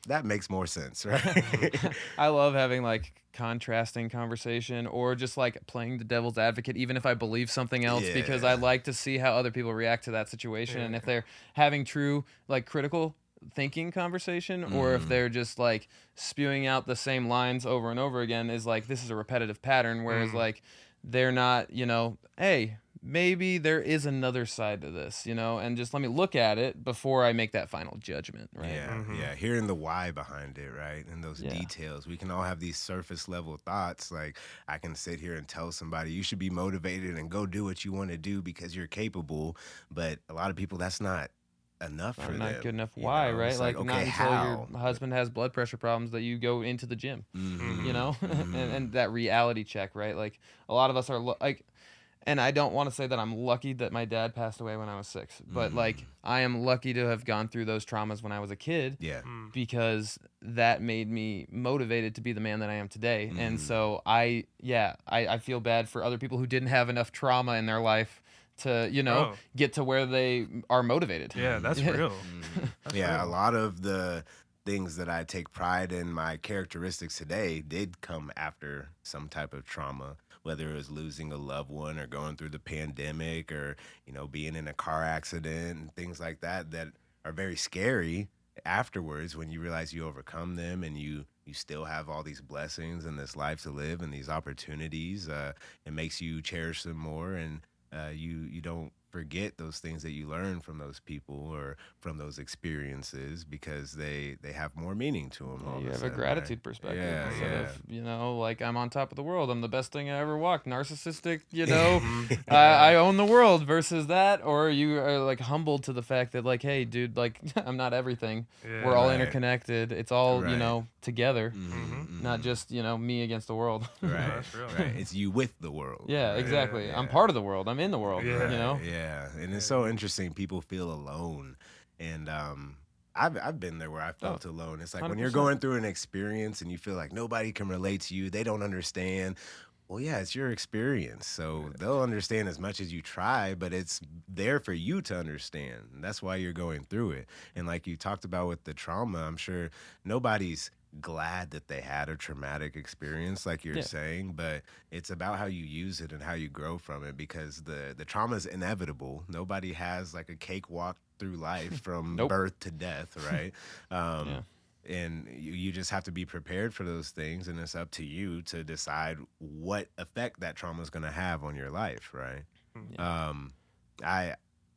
that makes more sense, right? I love having like contrasting conversation or just like playing the devil's advocate, even if I believe something else, because I like to see how other people react to that situation. And if they're having true like critical thinking conversation or if they're just like spewing out the same lines over and over again, is like this is a repetitive pattern, whereas like they're not, hey, maybe there is another side to this, and just let me look at it before I make that final judgment, right? Yeah, hearing the why behind it, right? And those details. We can all have these surface level thoughts. Like I can sit here and tell somebody you should be motivated and go do what you want to do because you're capable, but a lot of people, that's not enough for them. Not good enough. Why, right? It's like okay, not until how? your husband has blood pressure problems that you go into the gym, and that reality check, right? Like a lot of us are like, and I don't want to say that I'm lucky that my dad passed away when I was 6, but like I am lucky to have gone through those traumas when I was a kid. Yeah. Because that made me motivated to be the man that I am today. And so I feel bad for other people who didn't have enough trauma in their life to, get to where they are motivated. Yeah, that's real. That's real. A lot of the things that I take pride in my characteristics today did come after some type of trauma, whether it was losing a loved one or going through the pandemic or, being in a car accident and things like that are very scary afterwards when you realize you overcome them and you still have all these blessings and this life to live and these opportunities. It makes you cherish them more and you don't forget those things that you learn from those people or from those experiences because they have more meaning to them. You have a gratitude perspective. Yeah, instead of, like I'm on top of the world. I'm the best thing I ever walked. Narcissistic, I own the world versus that. Or you are like humbled to the fact that like, hey, dude, like I'm not everything. Yeah. We're all interconnected. It's all, Right. Together, not just, me against the world. Right. That's real. Right. It's you with the world. Yeah, right? exactly. Yeah. I'm part of the world. I'm in the world, Yeah. Yeah, and it's so interesting. People feel alone, and I've been there where I felt alone. It's like when you're 100%. going through an experience and you feel like nobody can relate to you, they don't understand. Well, yeah, it's your experience, so they'll understand as much as you try, but it's there for you to understand. And that's why you're going through it. And like you talked about with the trauma, I'm sure nobody's glad that they had a traumatic experience like you're saying, but it's about how you use it and how you grow from it because the trauma is inevitable. Nobody has like a cakewalk through life from birth to death, right? And you just have to be prepared for those things, and it's up to you to decide what effect that trauma is going to have on your life, right?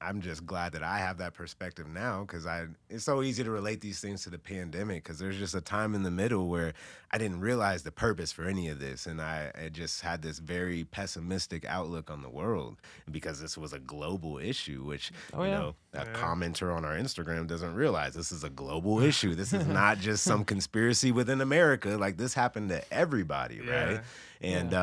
I'm just glad that I have that perspective now because it's so easy to relate these things to the pandemic because there's just a time in the middle where I didn't realize the purpose for any of this, and I just had this very pessimistic outlook on the world because this was a global issue, which a commenter on our Instagram doesn't realize this is a global issue. This is not just some conspiracy within America. Like this happened to everybody, right? And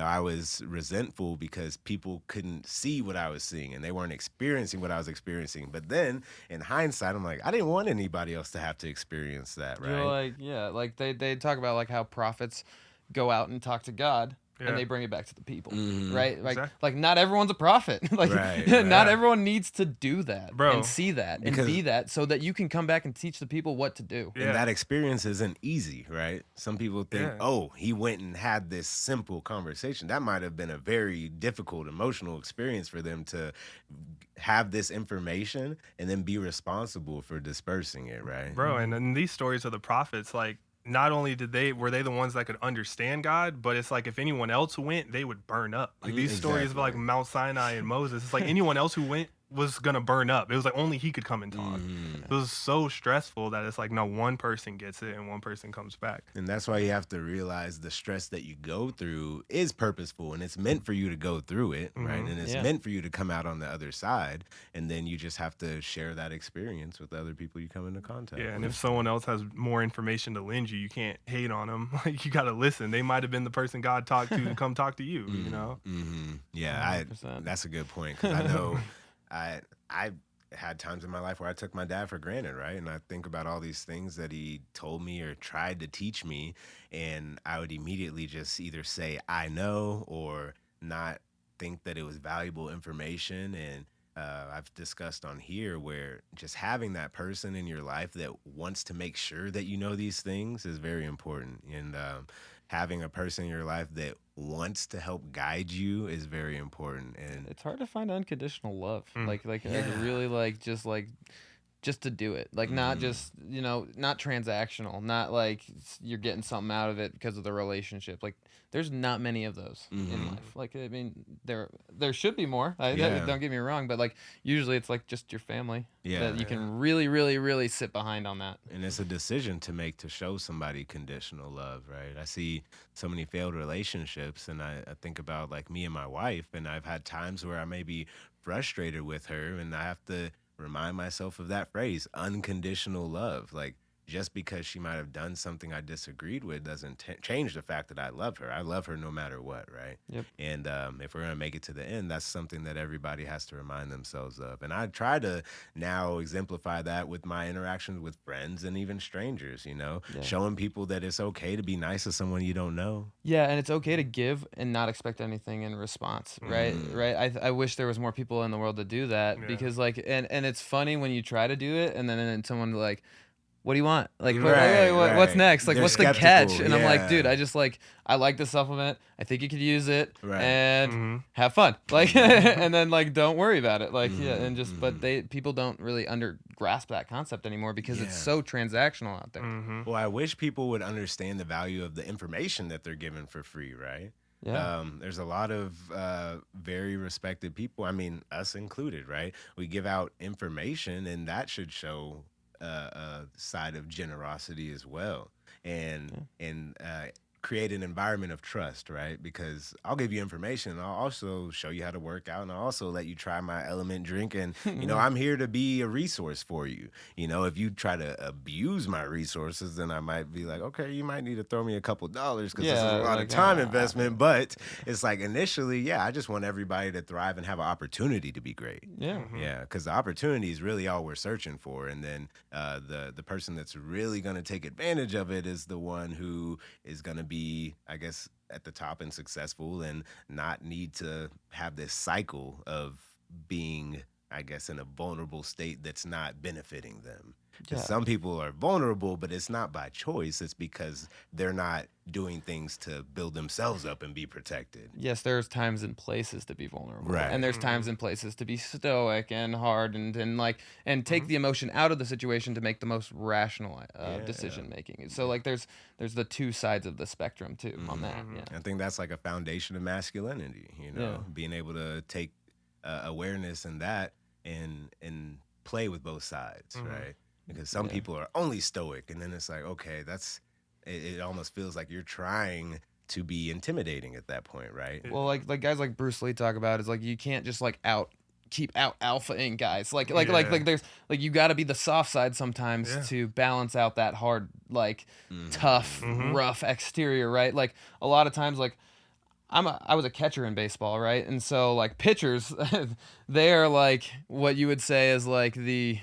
I was resentful because people couldn't see what I was seeing and they weren't experiencing what I was experiencing. But then in hindsight, I'm like, I didn't want anybody else to have to experience that, right? You're like, like they talk about like how prophets go out and talk to God Yeah. and they bring it back to the people, Mhm. right? Like, Exactly. like not everyone's a prophet. Like, Right, not right. everyone needs to do that Bro. and see that and Because- be that, so that you can come back and teach the people what to do. Yeah. And that experience isn't easy, right? Some people think, Yeah. oh, he went and had this simple conversation. That might have been a very difficult emotional experience for them to have this information and then be responsible for dispersing it, right? Bro, and in these stories of the prophets, like, not only were they the ones that could understand God, but it's like if anyone else went, they would burn up. Like these stories of like Exactly. Mount Sinai and Moses, it's like anyone else who went was gonna burn up. It was like only he could come and talk. It was so stressful that it's like no, one person gets it and one person comes back. And that's why you have to realize the stress that you go through is purposeful and it's meant for you to go through it, right? And it's Yeah. meant for you to come out on the other side. And then you just have to share that experience with other people you come into contact Yeah, and with. if someone else has more information to lend you, you can't hate on them. Like you gotta listen. They might have been the person God talked to come talk to you. You know. Yeah, 100%. that's a good point because I know I had times in my life where I took my dad for granted, right? And I think about all these things that he told me or tried to teach me, and I would immediately just either say I know or not think that it was valuable information. And I've discussed on here where just having that person in your life that wants to make sure that you know these things is very important. And having a person in your life that wants to help guide you is very important. And It's hard to find unconditional love, like Yeah. really like just to do it, like not just not transactional, not like you're getting something out of it because of the relationship. Like there's not many of those in life. Like I mean, there should be more. Yeah. Don't get me wrong, but like usually it's like just your family Yeah. that you can really sit behind on that. And it's a decision to make to show somebody conditional love, right? I see so many failed relationships, and I think about like me and my wife, and I've had times where I may be frustrated with her, and I have to remind myself of that phrase, unconditional love. Like, just because she might have done something I disagreed with doesn't change the fact that I love her. I love her no matter what, right? Yep. And if we're going to make it to the end, that's something that everybody has to remind themselves of. And I try to now exemplify that with my interactions with friends and even strangers, showing people that it's okay to be nice to someone you don't know. Yeah, and it's okay to give and not expect anything in response, right? Right. I wish there was more people in the world that do that, Yeah. because like, and it's funny when you try to do it, and then someone like, what do you want? Like, Right, what's right. next? Like, They're what's the skeptical, catch? And I'm like, yeah. dude, I like the supplement. I think you could use it, Right. and have fun. Like, and then like, don't worry about it. Like, yeah, and just, but people don't really grasp that concept anymore because it's so transactional out there. Well, I wish people would understand the value of the information that they're given for free, right? Yeah. There's a lot of very respected people, I mean, us included, right? We give out information, and that should show a side of generosity as well, and create an environment of trust, right? Because I'll give you information, and I'll also show you how to work out, and I'll also let you try my element drink, and I'm here to be a resource for you. If you try to abuse my resources, then I might be like, okay, you might need to throw me a couple dollars because this is a lot of time investment. But it's like initially, I just want everybody to thrive and have an opportunity to be great. Yeah. Yeah, because the opportunity is really all we're searching for, and then the person that's really going to take advantage of it is the one who is going to be, I guess, at the top and successful, and not need to have this cycle of being, I guess, in a vulnerable state that's not benefiting them. Because some people are vulnerable, but it's not by choice. It's because they're not doing things to build themselves up and be protected. Yes, there's times and places to be vulnerable, Right. and there's times and places to be stoic and hard and take the emotion out of the situation to make the most rational decision making. So like there's the two sides of the spectrum too on that. Yeah. I think that's like a foundation of masculinity, being able to take awareness in that and play with both sides, right? Because some people are only stoic, and then it's like, okay, it almost feels like you're trying to be intimidating at that point, right? Well, like guys like Bruce Lee talk about is like you can't just like keep out alphaing guys. Like there's like you got to be the soft side sometimes to balance out that hard, like tough, rough exterior, right? Like a lot of times, like I was a catcher in baseball, right? And so like pitchers, they are like what you would say is like the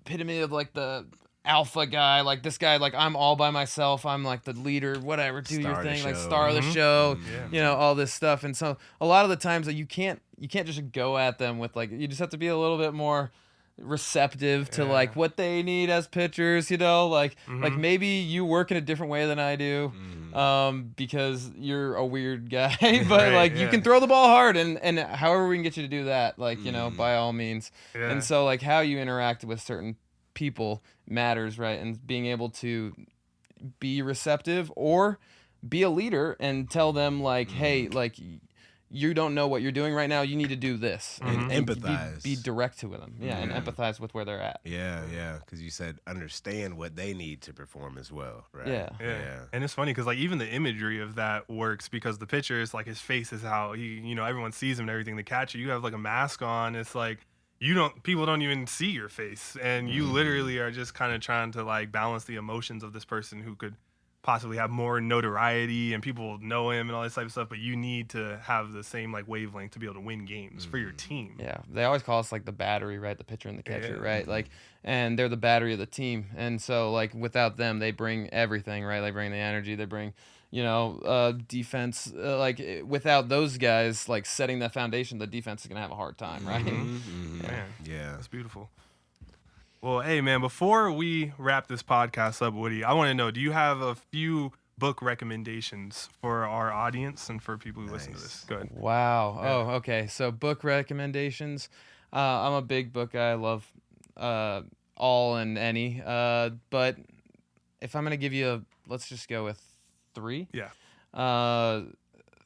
epitome of like the alpha guy, like this guy, like I'm all by myself, I'm like the leader, whatever, do your Star of the thing, like show. star of the show, Yeah. you know, all this stuff. And so a lot of the times that you can't just go at them with like, you just have to be a little bit more receptive to like what they need as pitchers, you know, like maybe you work in a different way than I do, because you're a weird guy, but Right, like you can throw the ball hard, and however we can get you to do that, like, you know, by all means. Yeah. And so like how you interact with certain people matters, right? And being able to be receptive or be a leader and tell them like, hey, like you don't know what you're doing right now, you need to do this, And empathize. be direct to them, and empathize with where they're at. Yeah, because you said understand what they need to perform as well, right? Yeah. And it's funny because like even the imagery of that works because the pitcher is like his face is how he, you know, everyone sees him and everything. The catcher, you have like a mask on. It's like people don't even see your face, and you literally are just kind of trying to like balance the emotions of this person who could possibly have more notoriety and people know him and all this type of stuff, but you need to have the same like wavelength to be able to win games for your team. Yeah, they always call us like the battery, right? The pitcher and the catcher, right? Like, and they're the battery of the team. And so like without them, they bring everything, right? They bring the energy, they bring, you know, defense. Like without those guys, like setting that foundation, the defense is gonna have a hard time, right? Man, Yeah. that's beautiful. Well, hey man, before we wrap this podcast up, Woody, I want to know, do you have a few book recommendations for our audience and for people who listen to this? Go ahead. Wow. Oh, okay. So book recommendations. I'm a big book guy. I love all and any. But if I'm gonna give you let's just go with 3. Yeah.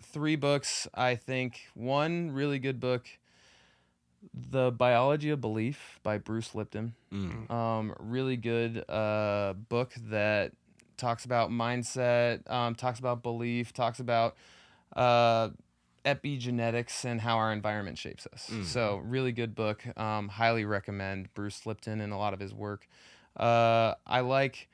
3 books. I think one really good book, The Biology of Belief by Bruce Lipton. Really good book that talks about mindset, talks about belief, talks about epigenetics and how our environment shapes us. So really good book. Highly recommend Bruce Lipton and a lot of his work. I like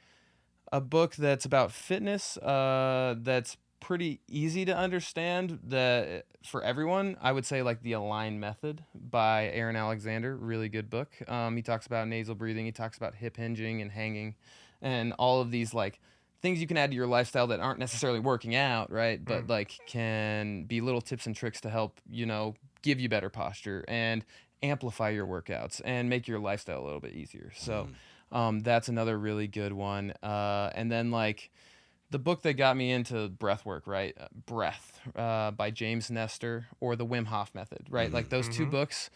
a book that's about fitness, that's pretty easy to understand that for everyone. I would say like The Align Method by Aaron Alexander, really good book. He talks about nasal breathing, he talks about hip hinging and hanging and all of these like things you can add to your lifestyle that aren't necessarily working out, right? But like can be little tips and tricks to help, you know, give you better posture and amplify your workouts and make your lifestyle a little bit easier. So that's another really good one. And then like the book that got me into breath work, right? Breath by James Nestor, or The Wim Hof Method, right? Like those 2 books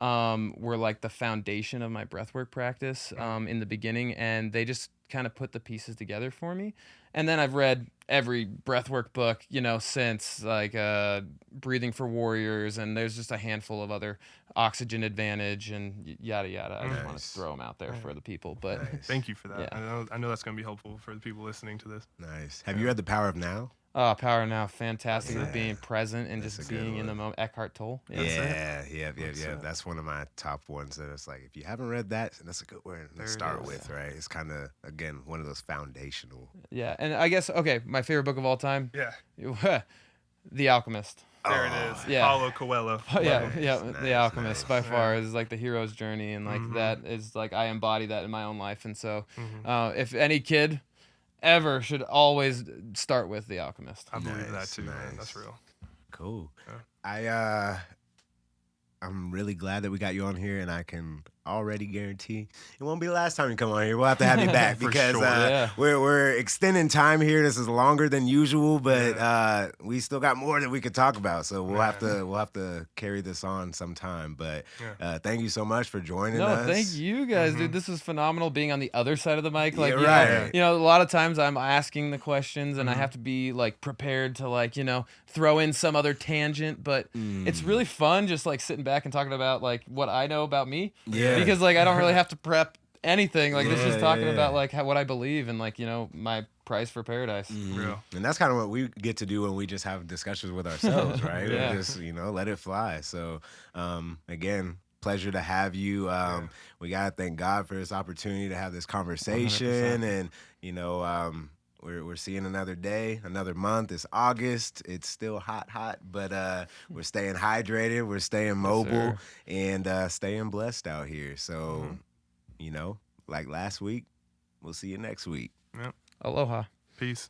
were like the foundation of my breathwork practice in the beginning, and they just kind of put the pieces together for me. And then I've read every breathwork book, you know, since, like Breathing for Warriors, and there's just a handful of other, Oxygen Advantage and yada yada. I just want to throw them out there for the people. But Thank you for that. Yeah. I know that's going to be helpful for the people listening to this. Nice. Have you read The Power of Now? Power Now, fantastic with being present and That's just a good being in the one. moment. Eckhart Tolle. Yeah. That's one of my top ones. That it's like, if you haven't read that, that's a good one to start with, right? It's kind of, again, one of those foundational. Yeah, and I guess, okay, my favorite book of all time, Yeah. The Alchemist. There it is. Yeah. Paulo Coelho. The Alchemist by far is like the hero's journey, and like Mm-hmm. that is like I embody that in my own life. And so, if any kid ever should always start with The Alchemist. I believe that too, man. Nice. That's real. Cool. Yeah. I'm really glad that we got you on here, and I can already guarantee it won't be the last time you come on here. We'll have to have you back For because sure. we're extending time here. This is longer than usual, but we still got more that we could talk about. So we'll have to carry this on sometime. But thank you so much for joining us. No, thank you guys, dude. This is phenomenal being on the other side of the mic. Like, right. You know, a lot of times I'm asking the questions and I have to be like prepared to like, you know, throw in some other tangent, but it's really fun just like sitting back and talking about like what I know about me. Yeah. Because like I don't really have to prep anything. Like this is talking about like what I believe and like, you know, my price for paradise. Real. And that's kind of what we get to do when we just have discussions with ourselves, right? Yeah. We just, you know, let it fly. So, again, pleasure to have you. We got to thank God for this opportunity to have this conversation. 100%. And, you know, we're seeing another day, another month. It's August. It's still hot, but we're staying hydrated. We're staying mobile and staying blessed out here. So, you know, like last week, We'll see you next week. Yep. Aloha. Peace.